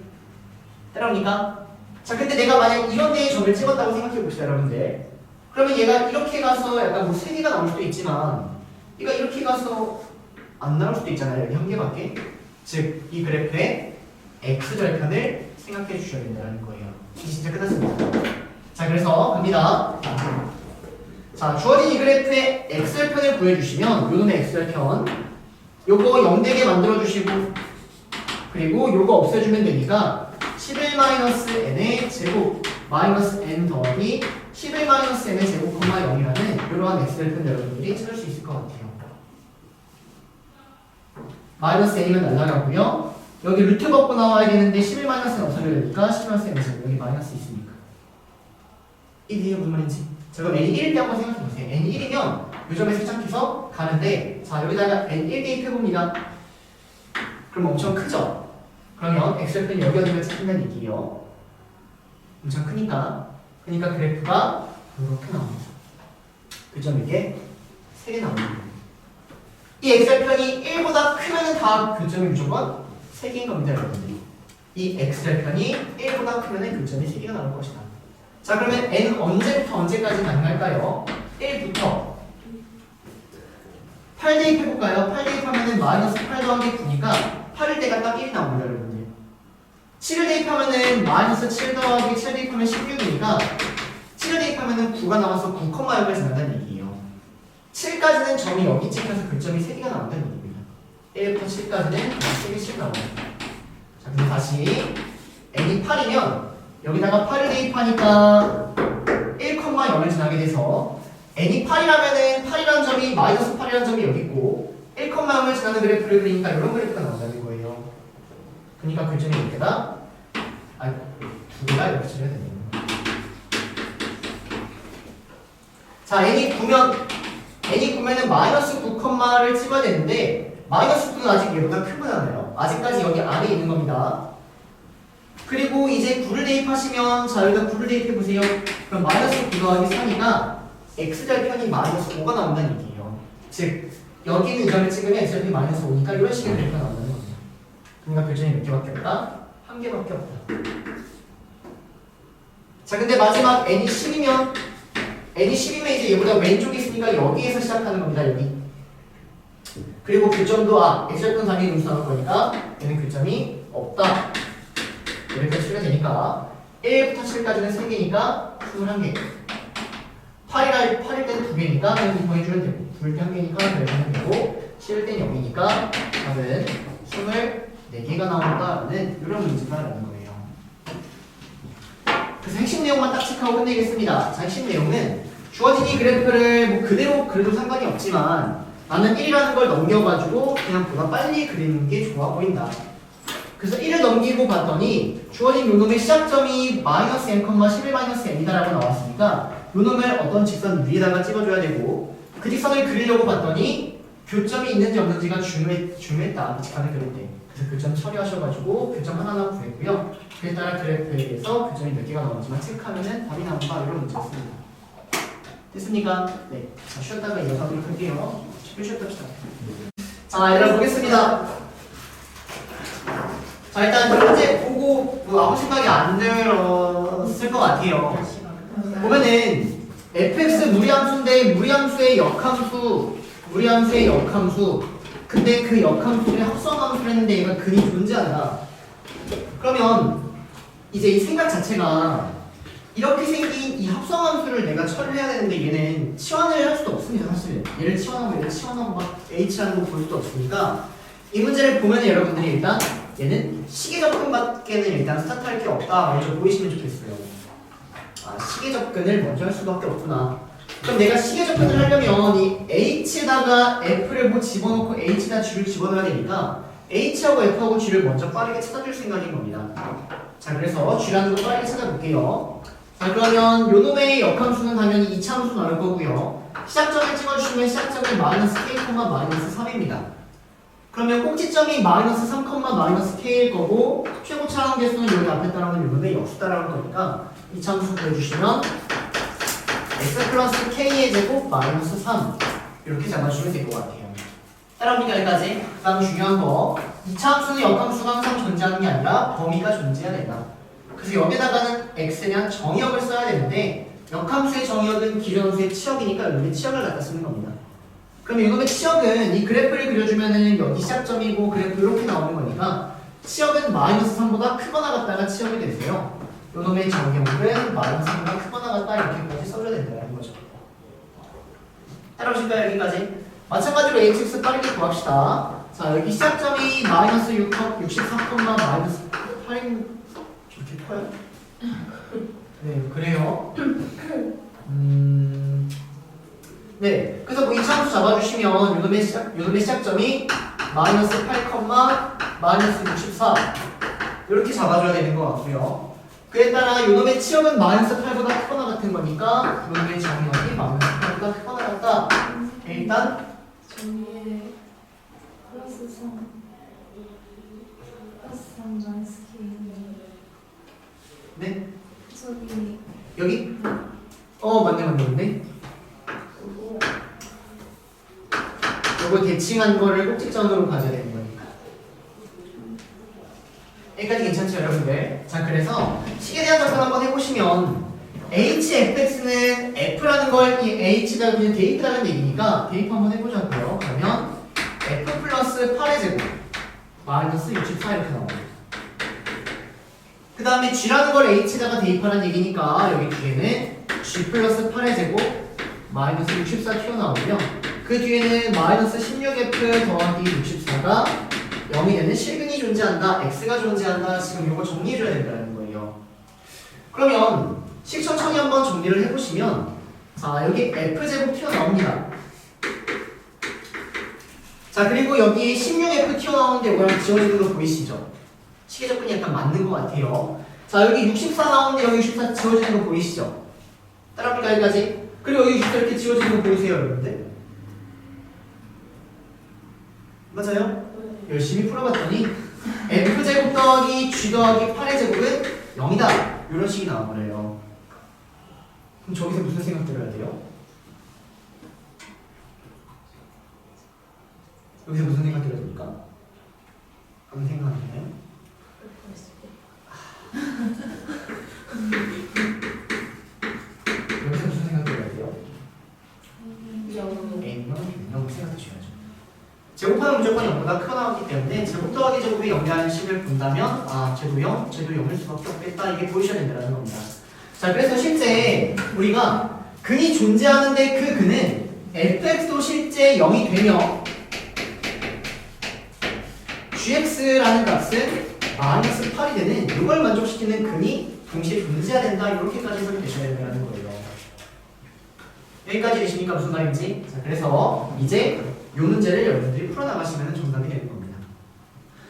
따라옵니까? 자 근데 내가 만약 이런 데에 점을 찍었다고 생각해 봅시다 여러분들. 그러면 얘가 이렇게 가서 약간 뭐 세 개가 나올 수도 있지만 얘가 이렇게 가서 안 나올 수도 있잖아요. 여기 한 개밖에. 즉 이 그래프의 x절편을 생각해 주셔야 된다는 거예요. 이제 진짜 끝났습니다. 자 그래서 갑니다. 자 주어진 이 그래프의 x절편을 구해주시면 요놈의 x절편 요거 0되게 만들어주시고 그리고 요거 없애주면 되니까 11-n의 제곱 -n 더하기 11-n의 제곱, 0이라는 이러한 x절편 여러분들이 찾을 수 있을 것 같아요. -n이면 날라가고요. 여기 루트 벗고 나와야 되는데 11-n은 없어져야 되니까 11-n은 여기 마이너스 있으니까. 이게 무슨 말인지? 자 그럼 n이 1일 때 한번 생각해보세요. n이 1이면 이 점에 시작해서 가는데 자 여기다가 n 1 대입해봅니다. 그럼 엄청 크죠? 그러면 x절편이 여기 어디가 찍힌다는 얘기예요. 엄청 크니까 그래프가 이렇게 나옵니다. 그 점 이게 3개 나옵니다. 이 x절편이 1보다 크면 다 교점이 무조건 3개인 겁니다 여러분들이. 이 x절편이 1보다 크면 교점이 3개가 나올 것이다. 자 그러면 n 언제부터 언제까지 가능할까요? 1부터 8 대입해볼까요? 8 대입하면은 -8 더하기 9니까 8일 때가 딱 1이 나옵니다 여러분들. 7을 대입하면은 -7 더하기 7 대입하면 16이니까 7을 대입하면은 9가 나와서 9,0을 지난다는 얘기예요. 7까지는 점이 여기 찍혀서 교점이 3개가 나온다는 얘기입니다. 1부터 7까지는 3개씩 나옵니다. 자 그럼 다시 n이 8이면 여기다가 8을 대입하니까 1,0을 지나게 돼서 n이 8이라면은 8이라는 점이 -8이라는 점이 여기 있고 1,0을 지나는 그래프를 그리니까 이런 그래프가 나온다는 거예요. 그러니까 교점이 몇 개다? 두 개가 이렇게 쳐야 되네요. 자, n이 9면은 마이너스 9,를 찍어야 되는데 마이너스 9는 아직 얘보다 크구나요. 아직까지 여기 안에 있는 겁니다. 그리고 이제 9를 대입하시면 자 여기다 9를 대입해 보세요. 그럼 마이너스 9 더하기 3이가 x절편이 마이너스 5가 나온다는 얘기예요. 즉 여기는 이 점을 찍으면 x절편이 마이너스 5니까 이런 식의 그래프가 나온다는 겁니다. 그러니까 교점이 몇 개밖에 없다? 한 개밖에 없다. 자 근데 마지막 n이 10이면 이제 얘보다 왼쪽에 있으니까 여기에서 시작하는 겁니다. 여기. 그리고 교점도 x절편 당연히 음수 나올 거니까 얘는 교점이 없다. 이렇게 치면 되니까 1부터 7까지는 3개니까 21개. 8일 때는 2개니까 그냥 공부해주면 되고 2일 때 1개니까 그래주면 되고 7일 때는 0이니까 답은 24개가 나온다는 이런 문제가 나오는 거예요. 그래서 핵심 내용만 딱 체크하고 끝내겠습니다. 자, 핵심 내용은 주어진 이 그래프를 뭐 그대로 그려도 상관이 없지만 나는 1이라는 걸 넘겨가지고 그냥 보다 빨리 그리는 게 좋아 보인다. 그래서 1을 넘기고 봤더니 주어진 요놈의 시작점이 마이너스 n, 11-n이다라고 나왔으니까 요놈을 어떤 직선 위에다가 찍어줘야 되고 그 직선을 그리려고 봤더니 교점이 있는지 없는지가 중요했다. 직선을 그릴 때. 그래서 교점 처리하셔가지고 교점 하나하나 구했고요. 그에 따라 그래프에서 교점이 몇 개가 나오는지만 체크하면 답이 나온다. 이런 문제였습니다. 됐습니까? 네. 자, 쉬었다가 이어가도록 할게요. 쉬었다 합시다. 자, 얘들아 보겠습니다. 자, 일단 첫 번째 보고 뭐 아무 생각이 안 들었을 것 같아요. 보면은 fx 무리함수인데 무리함수의 역함수 근데 그 역함수의 합성함수를 했는데 얘가 근이 존재한다. 그러면 이제 이 생각 자체가 이렇게 생긴 이 합성함수를 내가 처리를 해야 되는데 얘는 치환을 할 수도 없습니다. 사실 얘를 치환하고 막 h라는 거 볼 수도 없으니까 이 문제를 보면 여러분들이 일단 얘는 시계 접근밖에는 일단 스타트할 게 없다. 먼저 보이시면 좋겠어요. 시계 접근을 먼저 할 수밖에 없구나. 그럼 내가 시계 접근을 하려면 이 h에다가 f를 뭐 집어넣고 h에다 g를 집어넣어야 되니까 h하고 f하고 g를 먼저 빠르게 찾아줄 생각인 겁니다. 자, 그래서 g라는 거 빠르게 찾아볼게요. 자, 그러면 요놈의 역함수는 당연히 2차함수 나올 거고요. 시작점을 찍어주시면 시작점이 마이너스 k, 마이너스 3입니다. 그러면 꼭지점이 마이너스 3, 마이너스 k일 거고 최고 차항 개수는 여기 앞에 따라오는 요놈의 역수 따라올 거니까 2차함수 구해주시면 x 플러스 k의 제곱 마이너스 3 이렇게 잡아주시면 될 것 같아요. 따라옵니까 여기까지? 그 다음 중요한 거 2차함수는 역함수가 항상 존재하는 게 아니라 범위가 존재해야 된다. 그래서 여기다가는 x에 대한 정의역을 써야 되는데 역함수의 정의역은 기존 함수의 치역이니까 여기 치역을 갖다 쓰는 겁니다. 그럼 이놈의 치역은 이 그래프를 그려주면은 여기 시작점이고 그래프 이렇게 나오는 거니까 치역은 마이너스 3보다 크거나 같다가 치역이 되세요. 이놈의 정의역은 마이너스 3보다 크거나 같다 이렇게까지 써줘야 된다는 거죠. 따라오실까요 여기까지? 마찬가지로 hx 빠르게 구합시다. 자, 여기 시작점이 마이너스 64, 마이너스 8인 이렇게 커요? 네, 그래요. 네, 그래서 뭐 2차함수 잡아주시면 요놈의 시작점이 마이너스 8, 마이너스 64 이렇게 잡아줘야 되는 것 같고요. 그에 따라 요놈의 치역은 마이너스 8보다 크거나 같은 거니까 요놈의 정의역이 마이너스 8보다 크거나 같다. 일단 정의에 플러스 3 마이너스 K 네, 저기 여기? 맞네. 요거 대칭한 거를 꼭지점으로 가져야 되는 거니까. 여기까지 괜찮죠, 여러분들? 자, 그래서 식에 대한 접근 한번 해보시면 hfx는 f라는 걸 이 h가 그냥 대입이라는 얘기니까 대입 한번 해보자고요. 그러면 f 플러스 8의 제곱 마이너스 64 이렇게 나옵니다. 그 다음에 g라는 걸 h에다가 대입하라는 얘기니까 여기 뒤에는 g 플러스 8의 제곱 마이너스 64 튀어나오고요. 그 뒤에는 마이너스 16f 더하기 64가 0이 되는 실근이 존재한다. x가 존재한다. 지금 이거 정리해줘야 된다는 거예요. 그러면 천천히 한번 정리를 해보시면 자, 여기 f제곱 튀어나옵니다. 자, 그리고 여기 16F 튀어나오는데 이거랑 지워지는 거 보이시죠? 시계 접근이 약간 맞는 것 같아요. 자, 여기 64 나오는데 여기 64 지워지는 거 보이시죠? 따라합니까, 여기까지? 그리고 여기 64 이렇게 지워지는 거 보이세요, 여러분들? 맞아요? 열심히 풀어봤더니 F제곱 더하기 G 더하기 8의 제곱은 0이다. 이런 식이 나와버려요. 그럼 저기서 무슨 생각 들어야 돼요? 여기서 무슨 생각 들어야 됩니까? 아무 생각 안 드나요? 여기서 무슨 생각 들어야 돼요? N명 생각 드셔야죠. 제곱하는 무조건 0보다 크게 나왔기 때문에 제곱 더하기 제곱이 0이라는 식을 본다면 쟤도 0, 쟤도 0일 수밖에 없겠다. 이게 보이셔야 된다는 겁니다. 자, 그래서 실제 우리가 근이 존재하는데 그 근은 fx도 실제 0이 되며 gx라는 값은 마이너스 8이 되는 이걸 만족시키는 근이 동시에 존재해야 된다. 이렇게까지 설명되셔야 된다는 거예요. 여기까지 되시니까 무슨 말인지. 자, 그래서 이제 이 문제를 여러분들이 풀어나가시면 정답이 되는 겁니다.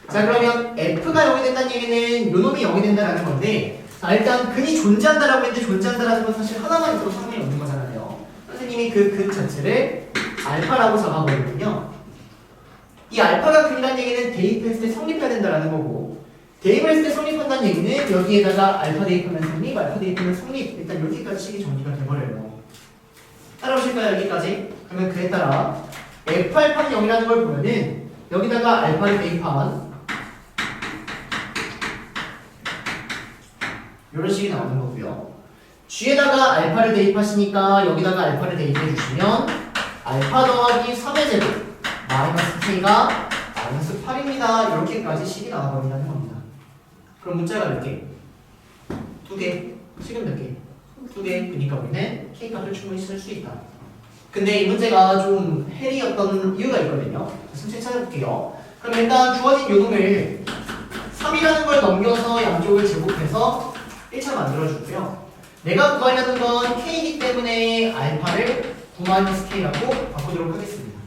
자, 그러면 f가 0이 된다는 얘기는 요 놈이 0이 된다는 건데, 자, 일단 근이 존재한다라고 했는데 존재한다라는 건 사실 하나만 있어도 상관이 없는 거잖아요. 선생님이 그 근 자체를 알파라고 잡아버리거든요. 이 알파가 근이라는 얘기는 대입했을 때 성립해야 된다는 거고, 대입을 했을 때 성립한다는 얘기는 여기에다가 알파 대입하면 성립, 알파 대입하면 성립, 일단 여기까지 식이 정리가 돼버려요. 따라오실까요, 여기까지? 그러면 그에 따라 f 알파는 0이라는 걸 보면은 여기다가 알파를 대입한 이런 식이 나오는 거고요. g에다가 알파를 대입하시니까 여기다가 알파를 대입해 주시면 알파 더하기 3의 제곱 마이너스 k가 마이너스 8입니다. 이렇게까지 식이 나와버린다는 겁니다. 그럼 문자가 몇 개? 2개. 식은 몇 개? 2개. 그러니까 우리는 k값을 충분히 쓸 수 있다. 근데 이 문제가 좀 헬이었던 이유가 있거든요. 천천히 찾아볼게요. 그럼 일단 주어진 요놈을 3이라는 걸 넘겨서 양쪽을 제곱해서 1차 만들어주고요. 내가 구하려는 건 k이기 때문에 알파를 9-k라고 바꾸도록 하겠습니다.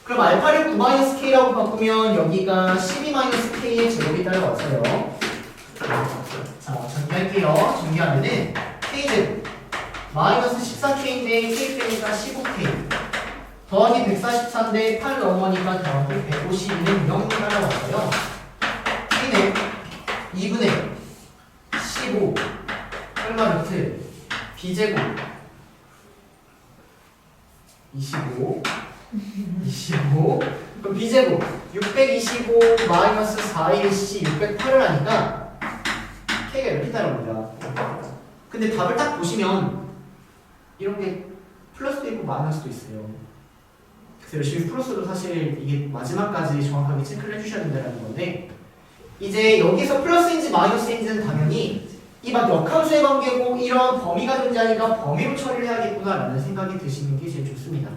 그럼 알파를 9-k라고 바꾸면 여기가 12-k의 제곱이 따라왔어요. 자, 정리할게요. 정리하면은 k제곱 마이너스 14k인데 k 빼니까 15k 더하기 144인데 8 넘어니까 더하기 152는 0 따라왔어요. k는 2분의 15 헐마루트 b제곱 25 그럼 b제곱 625 마이너스 4일C 608을 하니까 k가 이렇게 따라옵니다. 근데 답을 딱 보시면 이런 게 플러스도 있고 마이너스도 있어요. 그래서 열심히 풀었어도 사실 이게 마지막까지 정확하게 체크를 해주셔야 된다는 건데, 이제 여기서 플러스인지 마이너스인지는 당연히 이 막 역함수의 관계고 이런 범위가 존재하니까 범위로 처리를 해야겠구나라는 생각이 드시는 게 제일 좋습니다.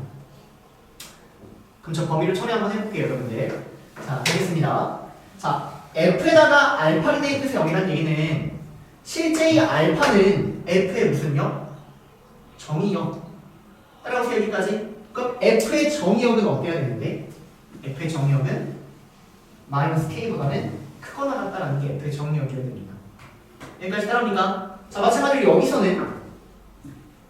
그럼 저 범위로 처리 한번 해볼게요, 여러분들. 자, 되겠습니다. 자, f에다가 알파를 대입해서 0이라는 얘기는 실제 이 알파는 f의 무슨 0? 정의 0. 따라오세요, 여기까지. 그럼 f의 정의 0은 어때야 되는데? f의 정의 0은 마이너스 k보다는 크거나 같다라는 게 f의 정의 0이어야 됩니다. 여기까지 따라옵니까? 자, 마찬가지로 여기서는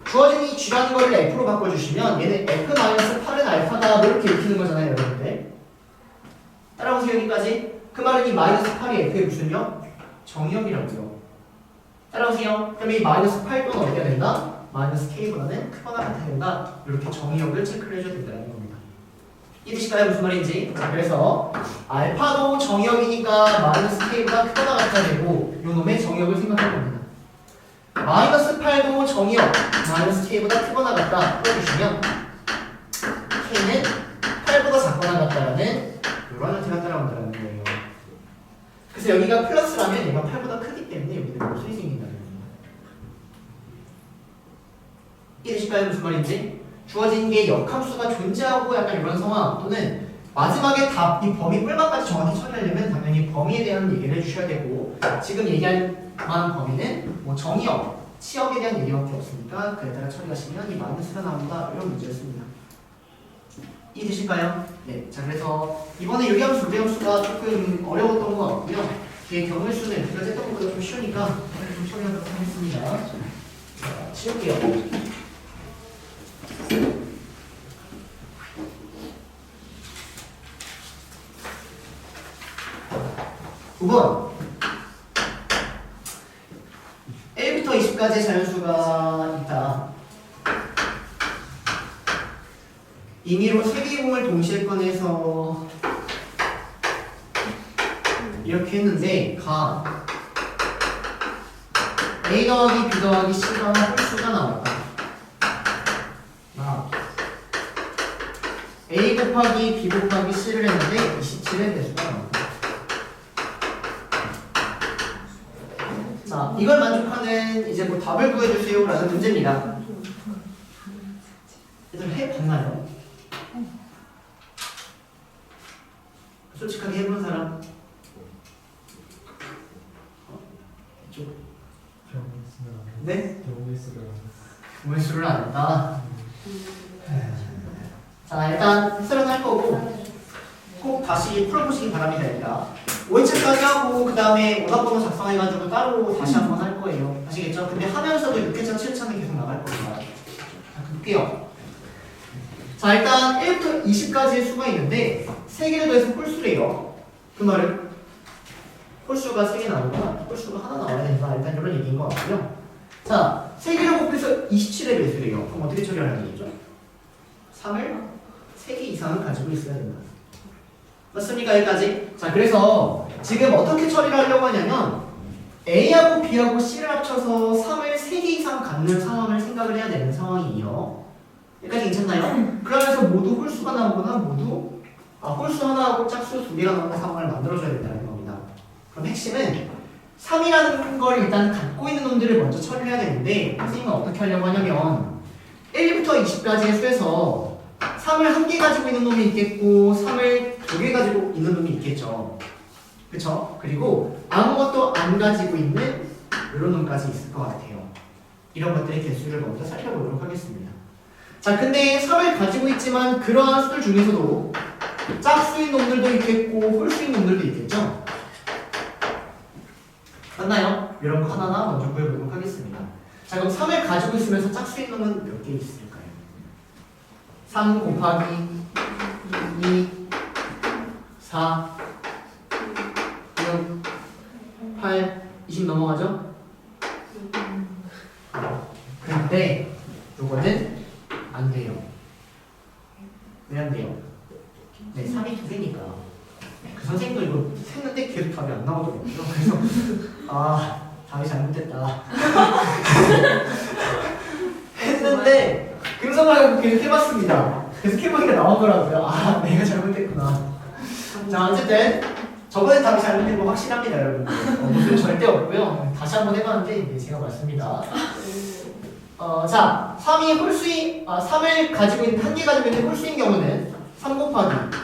주어진 이 g라는 거를 f로 바꿔주시면 얘는 f-8은 알파다 이렇게 읽히는 거잖아요, 여러분들. 따라오세요, 여기까지. 그 말은 이 마이너스 8이 f의 무슨 0? 정의 0이라고요. 따라오세요. 그럼 이 마이너스 8 또는 어때야 된다? 마이너스 k보다는 크거나 같아야 된다. 이렇게 정의역을 체크를 해줘야 된다는 겁니다. 이해되실까요? 무슨 말인지? 자, 그래서 알파도 정의역이니까 마이너스 k보다 크거나 같아야 되고 요 놈의 정의역을 생각할 겁니다. 마이너스 8도 정의역 마이너스 k보다 크거나 같다 풀어주시면 k는 8보다 작거나 같다라는 이런 형태가 따라온다는 거예요. 그래서 여기가 플러스라면 얘가 8보다 크기 때문에 여기는 모순이 생긴다는 겁니다. 이해되실까요? 무슨 말인지? 주어진 게 역함수가 존재하고 약간 이런 상황 또는 마지막에 답, 이 범위 뿔만까지 정확히 처리하려면 당연히 범위에 대한 얘기를 해주셔야 되고 지금 얘기할 만한 범위는 뭐 정의역, 치역에 대한 얘기밖에 없으니까 그에 따라 처리하시면 이 마이너스가 나온다 이런 문제였습니다. 이해되실까요? 네. 자, 그래서 이번에 유리함수, 무리함수가 조금 어려웠던 것 같고요. 뒤에 경우수는 우리가 했던 것보다 좀 쉬우니까 좀 처리하도록 하겠습니다. 자, 치울게요. 9번 1부터 20까지 자연수가 있다. 임의로 세개공을 동시에 꺼내서 이렇게 했는데 가 A 더하기 B 더하기 C가 홀수가 나왔다. A 곱하기 B 곱하기 C를 했는데 27의 배수가 나왔다. 자, 이걸 만족하는 이제 뭐 답을 구해주세요 라는 문제입니다. 얘들 해봤나요? 솔직하게 해본 사람? 이쪽? 네? 경우의 안 했다. 자, 일단 해설은 할 거고 꼭 다시 풀어보시기 바랍니다. 얘들아. 5회차까지 하고 그 다음에 오답번호 작성해가지고 따로 다시 한번 할 거예요. 아시겠죠? 근데 하면서도 6회차, 7회차는 계속 나갈 겁니다. 자, 볼게요. 자, 일단 1부터 20까지의 수가 있는데 3개를 더해서 홀수래요. 그 말은 홀수가 3개 나오거나 홀수가 하나 나와야 된다. 일단 이런 얘기인 것 같고요. 자, 3개를 곱해서 27의 배수래요. 그럼 어떻게 처리하는 얘기죠? 3을 3개 이상은 가지고 있어야 된다. 맞습니까? 여기까지? 자, 그래서 지금 어떻게 처리를 하려고 하냐면 A하고 B하고 C를 합쳐서 3을 3개 이상 갖는 상황을 생각을 해야 되는 상황이에요. 여기까지 괜찮나요? 그러면서 모두 홀수가 나오거나 모두 홀수 하나하고 짝수 2개가 나오는 상황을 만들어줘야 된다는 겁니다. 그럼 핵심은 3이라는 걸 일단 갖고 있는 놈들을 먼저 처리해야 되는데 선생님은 어떻게 하려고 하냐면 1부터 20까지의 수에서 3을 1개 가지고 있는 놈이 있겠고 3을 2개 가지고 있는 놈이 있겠죠. 그쵸? 그리고 아무것도 안 가지고 있는 이런 놈까지 있을 것 같아요. 이런 것들의 개수를 먼저 살펴보도록 하겠습니다. 자, 근데 3을 가지고 있지만 그러한 수들 중에서도 짝수인 놈들도 있겠고 홀수인 놈들도 있겠죠? 맞나요? 이런 거 하나하나 먼저 구해보도록 하겠습니다. 자, 그럼 3을 가지고 있으면서 짝수인 놈은 몇 개 있을까요? 3 곱하기 2, 4, 6, 8, 20 넘어가죠? 근데 요거는 안 돼요. 왜 안 돼요? 네, 3이 2개니까. 그 선생님도 이거 했는데 계속 답이 안 나오더라고요. 그래서 답이 잘못됐다. 했는데 금성하고 계속 해봤습니다. 계속 해보니까 나오더라고요. 내가 잘못했구나. 자, 어쨌든 저번에 답이 잘못된 거 확실합니다, 여러분들. 무슨 절대 없고요. 다시 한번 해봤는데 제가 맞습니다. 자, 3이 홀수인 3을 가지고 있는 1개 가지고 있는 홀수인 경우는 3 곱하기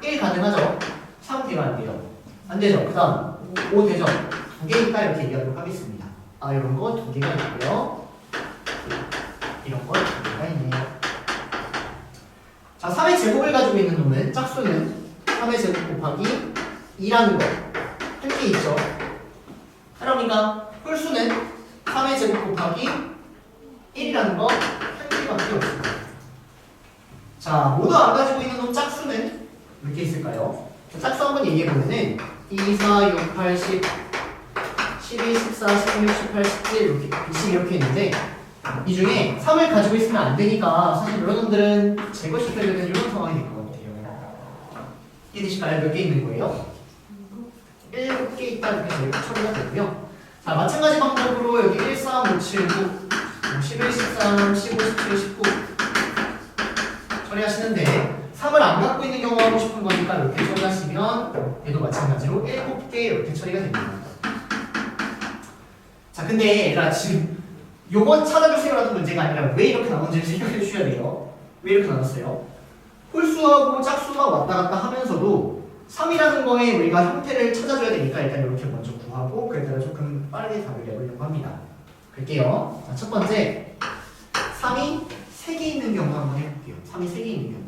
1 가능하죠? 3개가 안 돼요. 안 되죠? 그 다음 5 되죠? 2개 있다 이렇게 얘기하도록 하겠습니다. 이런 거 2개가 있고요. 이런 거 2개가 있네요. 자, 3의 제곱을 가지고 있는 놈은 짝수는 3의 제곱 곱하기 2라는 거 1개 있죠? 그러니까 홀수는 3의 제곱 곱하기 1이라는 거 1개밖에 없습니다. 자, 모두 안 가지고 있는 놈 짝수는 몇 개 있을까요? 자, 짝수 한번 얘기해보면은 2, 4, 6, 8, 10, 12, 14, 16, 18, 17 이렇게 20 이렇게 있는데 이 중에 3을 가지고 있으면 안 되니까 사실 이런 놈들은 제거시켜야 되는 이런 상황이 될 것 같아요. 이해되실까요? 몇 개 있는 거예요? 7개 있다 이렇게 이렇게 처리가 되고요. 자, 마찬가지 방법으로 여기 1, 3, 5, 7, 9 11, 13, 15, 17, 19 처리하시는데 3을 안 갖고 있는 경우 하고 싶은 거니까 이렇게 처리하시면 얘도 마찬가지로 7개 이렇게 처리가 됩니다. 자, 근데 얘들아 지금 요거 찾아주세요라는 문제가 아니라 왜 이렇게 나눈지를 생각해 주셔야 돼요. 왜 이렇게 나눴어요? 홀수하고 짝수가 왔다 갔다 하면서도 3이라는 거에 우리가 형태를 찾아줘야 되니까 일단 이렇게 먼저 구하고 그에 따라 조금 빠르게 답을 내보려고 합니다. 갈게요. 자, 첫 번째 3이 3개 있는 경우 한번 해볼게요. 3이 3개 있는 경우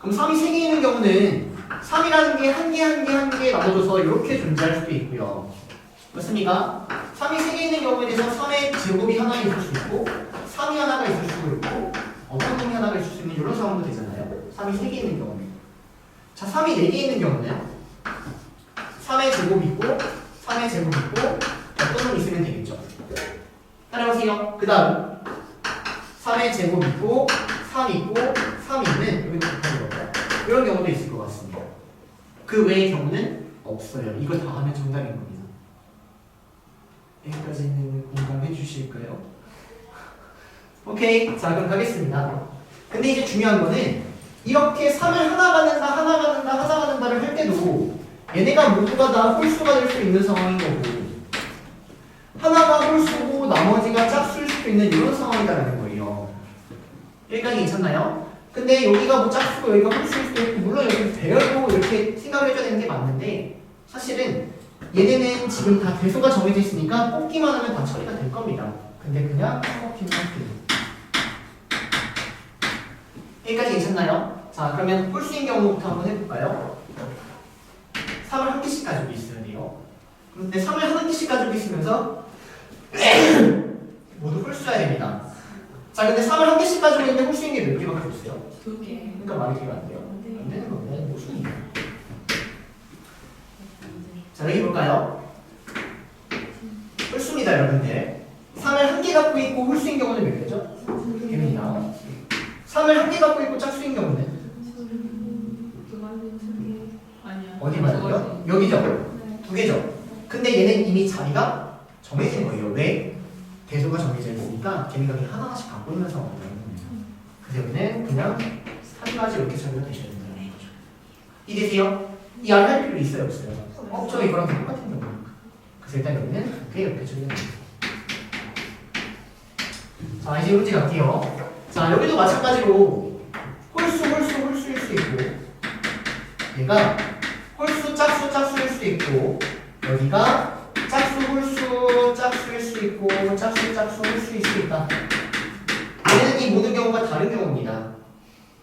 그럼 3이 3개 있는 경우는 3이라는 게 한 개 한 개 한 개 나눠져서 이렇게 존재할 수도 있고요. 맞습니까? 3이 3개 있는 경우에 대해서 3의 제곱이 하나 있을 수 있고 3이 하나가 있을 수도 있고 어떤 놈이 하나가 있을 수 있는 이런 상황도 되잖아요. 3이 3개 있는 경우는. 자, 3이 4개 있는 경우는 3의 제곱이 있고 3의 제곱이 있고 어떤 놈이 있으면 되겠죠. 따라오세요. 그 다음 3의 제곱 있고 3 있고 3 있는 여기도 곱하는 거고요. 이런 경우도 있을 것 같습니다. 그 외의 경우는 없어요. 이거 다 하면 정답인 겁니다. 여기까지는 공감해 주실까요? 오케이. 자, 그럼 가겠습니다. 근데 이제 중요한 거는 이렇게 3을 하나 갖는다, 하나 갖는다, 하나 갖는다를 할 때도 얘네가 모두가 다 홀수가 될 수 있는 상황인 거고 하나가 홀수고 나머지가 짝수일 수도 있는 이런 상황이다라는 거예요. 여기까지 괜찮나요? 근데 여기가 뭐 짝수고 여기가 홀수일 수도 있고 물론 여기 배열로 이렇게 생각을 해줘야 되는 게 맞는데 사실은 얘네는 지금 다 대소가 정해져 있으니까 뽑기만 하면 다 처리가 될 겁니다. 근데 그냥 뽑기만 할게요. 여기까지 괜찮나요? 자, 그러면 홀수인 경우부터 한번 해볼까요? 3을 한 개씩 가지고 있어야 돼요. 근데 3을 한 개씩 가지고 있으면서 모두 홀수여야 됩니다. 자, 근데 3을 한 개씩 가지고 있는데 홀수인 게 몇 개밖에 없어요? 2개. 그러니까 말이 되게 안 돼요. 안 되는 거면 모순이에요. 자, 여기 볼까요? 홀수입니다, 여러분들. 3을 한 개 갖고 있고 홀수인 경우는 몇 개죠? 2개입니다. 3을 한 개 갖고 있고 짝수인 경우는? 아니야. 어디 말이요? 여기죠? 네. 2개죠? 근데 얘는 이미 자리가 정해진 거예요. 왜? 대소가 정해져 있으니까 걔네가 그냥 하나하나씩 갖고 있는 상황이에요. 그래서 여기는 그냥 한 가지 이렇게 처리가 되셔야 된다는 거죠. 이해되세요? 이 안 할 필요 있어요, 없어요? 없죠. 이거랑 똑같은 경우니까. 그래서 일단 여기는 그게 이렇게 처리가 됩니다. 자, 이제 문제 갈게요. 자, 여기도 마찬가지로 홀수일 수 있고 얘가 홀수, 짝수일 수 있고 여기가 짝수, 홀수, 짝수일 수 있고 짝수, 홀수일 수 있다. 얘는 이 모든 경우가 다른 경우입니다.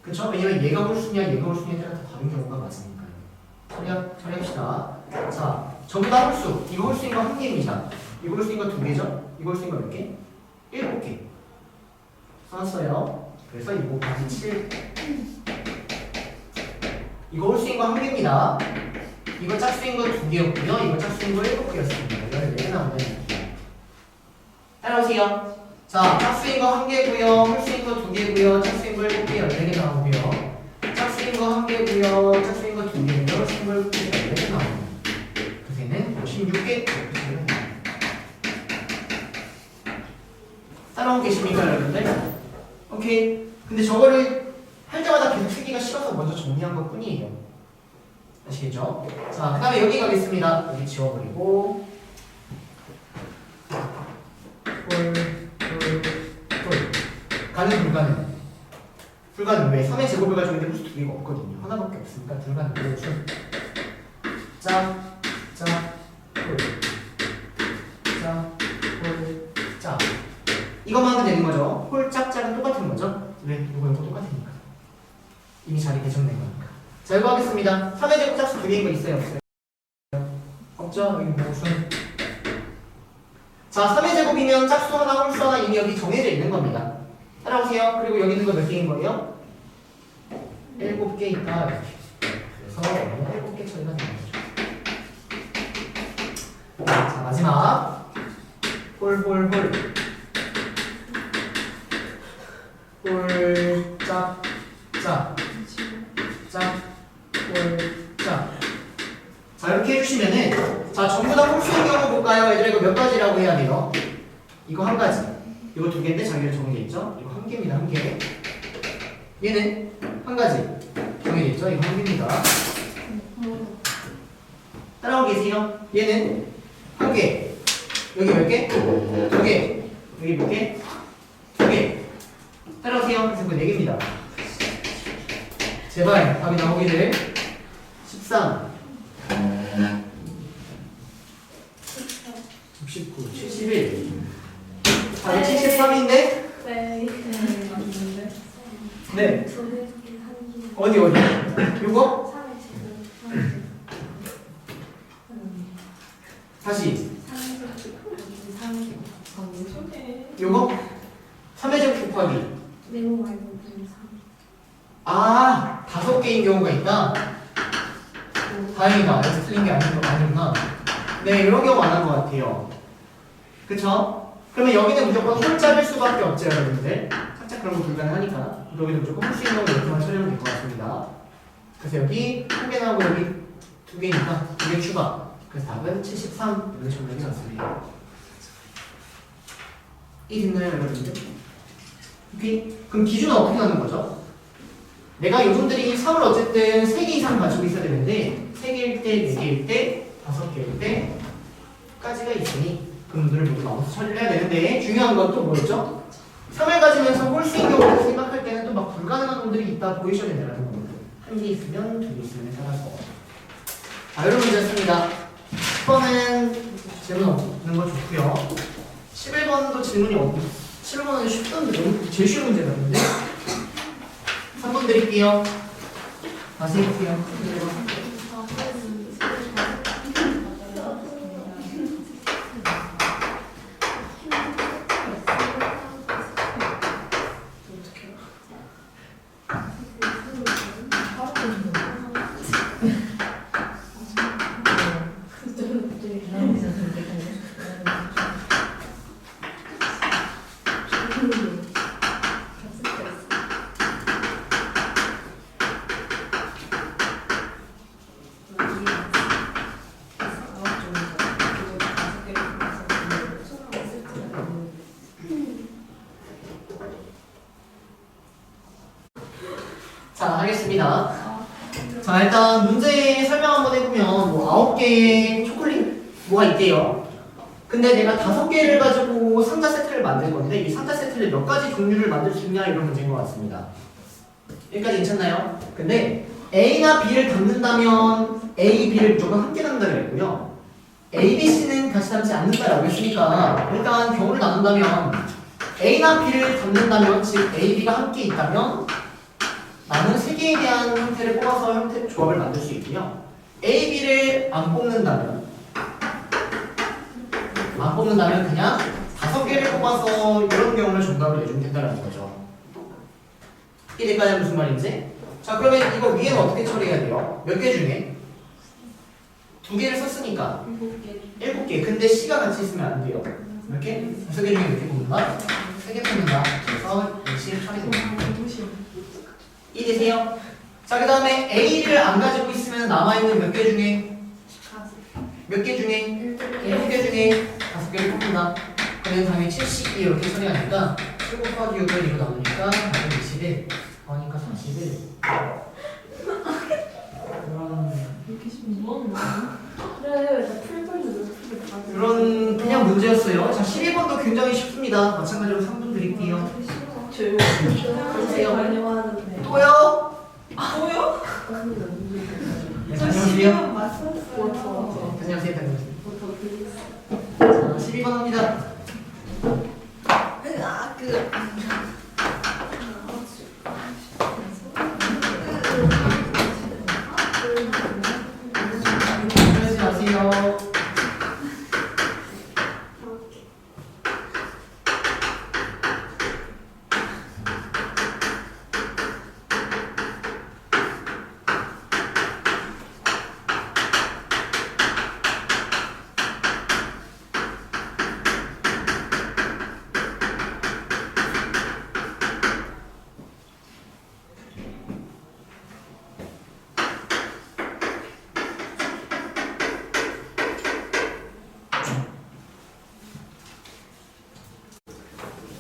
그쵸? 왜냐면 얘가 홀수냐 얘가 홀수냐에 따라 다 다른 경우가 많으니까요. 처리합시다. 자, 전부 다 홀수. 이거 홀수인 거 한 개입니다. 이거 홀수인 거 2개죠? 이거 홀수인 거 몇 개? 7개. 써놨어요. 그래서 2 곱하기 7. 이거 홀수인 거 한 개입니다. 이거 짝수인 거 2개였고요. 이거 짝수인 거 7개였습니다. 14개 나온다는 얘기예요. 따라오세요. 자, 짝수인 거 1개고요. 홀수인 거 2개고요. 짝수인 거 7개, 14개 나오고요. 짝수인 거 1개고요. 짝수인 거 2개고요. 홀수인 거 7개, 14개 나옵니다. 그새는 56개. 따라오고 계십니까, 여러분들? 오케이. 근데 저거를 할 때마다 계속 쓰기가 싫어서 먼저 정리한 것 뿐이에요. 아시겠죠? 자, 그 다음에 여기 가겠습니다. 여기 지워버리고 가는 불가능. 왜? 3의 제곱을 가지고 있는데 홀수 2개가 없거든요. 하나밖에 없으니까 불가능. 자, 이것만 하면 되는 거죠. 홀짝짝은 똑같은 거죠. 왜? 이거 똑같으니까. 이미 자리 배정된 거니까. 자, 이거 하겠습니다. 3의 제곱 짝수 2개인 거 있어요? 없어요? 없죠? 여기 무슨 자, 3의 제곱이면 짝수 하나, 홀수 하나 이미 여기 정해져 있는 겁니다. 따라오세요. 그리고 여기 있는 거 몇 개인 거예요? 7개 있다. 이렇게. 그래서 7개 처리가 되는 거죠. 자, 마지막. 홀, 짝, 홀, 짝. 자, 이렇게 해주시면은, 자, 전부 다 홀수인 경우 볼까요? 얘들아, 이거 몇 가지라고 해야 돼요? 이거 한 가지. 이거 2개인데 자기가 정해져 있죠? 이거 1개입니다, 1개. 얘는 한 가지. 정해져 있죠? 이거 1개입니다. 따라오고 계세요? 얘는 1개. 여기 몇 개? 2개. 여기 몇 개? 2개. 따라오세요. 그래서 그 4개입니다. 제발 답이 나오기를. 13, 69, 71. 답이 73인데? 네. 맞는데. 네. 어디? 요거? 3의 제곱. 다시 3의 제곱. 요거? 3의 제곱 곱하기 네모 말고 그냥 아 5개인 경우가 있다? 다행이다. 여기서 틀린 게 아니구나. 네, 이런 경우 많은 것 같아요. 그쵸? 그러면 여기는 무조건 홀짝일 수밖에 없죠, 여러분들. 살짝 그런 거 불가능하니까. 여기는 무조건 홀수 있는 거 이렇게만 처리하면 될 것 같습니다. 그래서 여기 1개 나오고 여기 2개니까 2개 추가. 그래서 답은 73. 이렇게 정답이 맞습니다. 이 됐나요, 여러분들? 오케이. 그럼 기준은 어떻게 하는 거죠? 내가 요즘들이 3을 어쨌든 3개 이상 가지고 있어야 되는데 3개일 때, 4개일 때, 5개일 때까지가 있으니 그 놈들을 모두 나눠서 처리를 해야 되는데 중요한 건 또 뭐였죠? 3을 가지면서 홀수인 경우를 생각할 때는 또 막 불가능한 놈들이 있다 보이셔야 된다는 겁니다. 1개 있으면 2개 있으면 따라서 자, 이런 문제였습니다. 10번은 질문 없는 거 좋고요. 11번도 질문이 없고 7번은 쉽던데 너무 제일 쉬운 문제 같은데 3번 드릴게요. 다시 해볼게요. 자, 하겠습니다. 자, 일단 문제 설명 한번 해보면 뭐 9개의 초콜릿 뭐가 있대요. 근데 내가 5개를 가지고 상자 세트를 만들 건데 이 상자 세트를 몇 가지 종류를 만들 수 있냐 이런 문제인 것 같습니다. 여기까지 괜찮나요? 근데 A나 B를 담는다면 A, B를 무조건 함께 담는다고 했고요. A, B, C는 같이 담지 않는다라고 했으니까 일단 경우를 나눈다면 A나 B를 담는다면 즉 A, B가 함께 있다면 나는 3개에 대한 형태를 뽑아서 형태 조합을 만들 수 있고요. A, B를 안 뽑는다면 그냥 5개를 뽑아서 이런 경우를 정답을 내주면 된다는 거죠. 이게 될까요? 무슨 말인지? 자, 그러면 이거 위에는 어떻게 처리해야 돼요? 몇 개 중에? 2개를 썼으니까 7개. 근데 C가 같이 있으면 안 돼요. 몇 개? 6개 중에 몇 개 뽑는다? 3개 뽑는다. 그래서 역시 처리됩니다. 이해되세요? 자, 그 다음에 A를 안 가지고 있으면 남아있는 몇 개 중에? 몇 개 중에? 7개 중에 5개를 뽑는다. 그러면 당연히 72 이렇게 처리하니까 7 곱하기 6을 이로 나누니까 21, 그러니까 41. 그런 그냥 문제였어요. 자, 12번도 굉장히 쉽습니다. 마찬가지로 3분 드릴게요. 해주세요. 또요? 뭐요? 네, 저 다녀오세요. 12번 맞췄어요. 다녀오세요. 자, 12번 합니다. 그러지 마세요.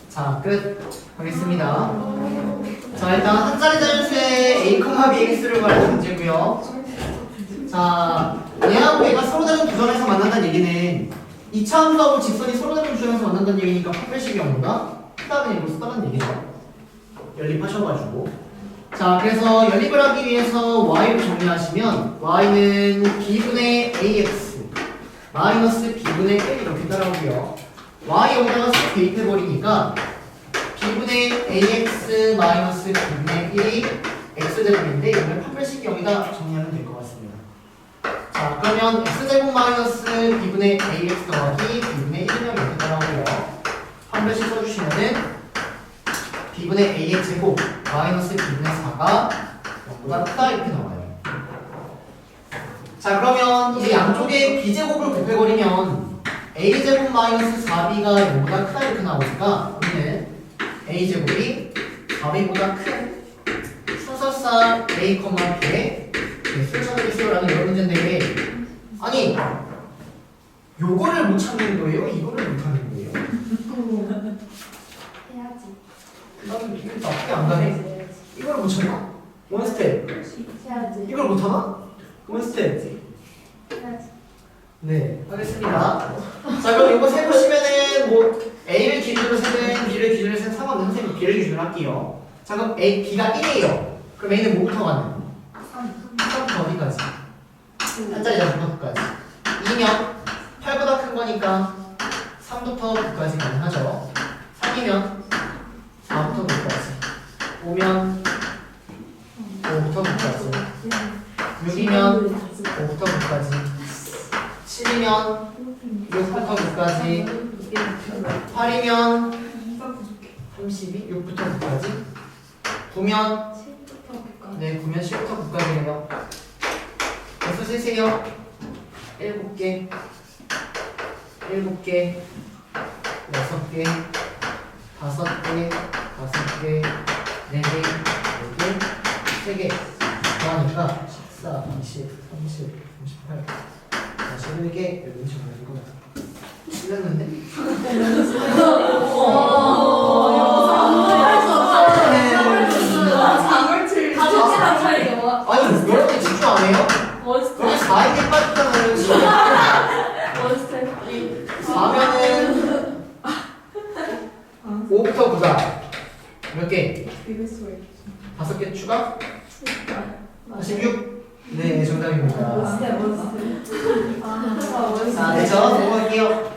자, 끝 하겠습니다. 자, 일단 한 자리 자연수의 A, Bx를 구하는 문제고요. 자, 얘하고 얘가 서로 다른 구점에서 만난다는 얘기는 2차 함수하고 직선이 서로 다른 구점에서 만난다는 얘기니까 판별식이 없는가? 다른 얘기로 쓰다는 얘기죠. 연립하셔가지고. 자, 그래서 연립을 하기 위해서 y를 정리하시면 y는 b분의 ax 마이너스 b분의 1 이렇게 따라오고요. y 여기다가 쓱 대입해버리니까 b분의 ax 마이너스 b분의 1이 x제곱인데 이걸 판별식 여기다 정리하면 될 것 같습니다. 자, 그러면 x제곱 마이너스 b분의 ax 더하기 b분의 1이면 이렇게 따라오고요. 판별식 써주시면은 b분의 a의 제곱 마이너스 b분의 4가 0보다 크다 이렇게 나와요. 자, 그러면 이제 양쪽에 b제곱을 곱해버리면 a제곱 마이너스 4b가 0보다 크다 이렇게 나오니까 우리는 a제곱이 4b보다 큰 수서사 a, b의 수를 찾아주세요라는 이런 문제인데 아니 요거를 못 찾는 거예요? 이거를 못 하는 거예요? 해야지. 난 이게 나쁘게 안 가네? 이걸 못 찾나? 원스텝 해야지. 이걸 못 하나? 원스텝 해야지. 네, 하겠습니다. 자, 그럼 이거 세보시면은 뭐 A를 기준으로 세든 B를 기준으로 세든 상관없는 선생님 B를 기준으로 할게요. 자, 그럼 A, B가 1이에요. 그럼 A는 뭐부터 가는? 3부터 어디까지? 한자리 잡은 것까지. 2면 8보다 큰 거니까 3부터 9까지 가능하죠. 3이면 4부터 9까지. 5면 5부터 9까지. 6이면 5부터 9까지. 7이면 6부터 9까지. 8이면 32, 6부터 9까지. 9면 7부터 9까지. 네, 9면 10부터 9까지예요. 벌써 세세요. 7개, 7개, 6개, 5개, 5개, 4개, 4개, 3개. 더하니까 14, 20, 30, 38, 41개. 여기 정말 이거 틀렸는데? 아니, 여러분 집중 안 해요? 여기 4인데 빠졌잖아요, 지금. 4면은 5부터 9가 몇 개? 5개 추가? 16? 네, 정답입니다. 자, 됐죠? 넘어갈게요.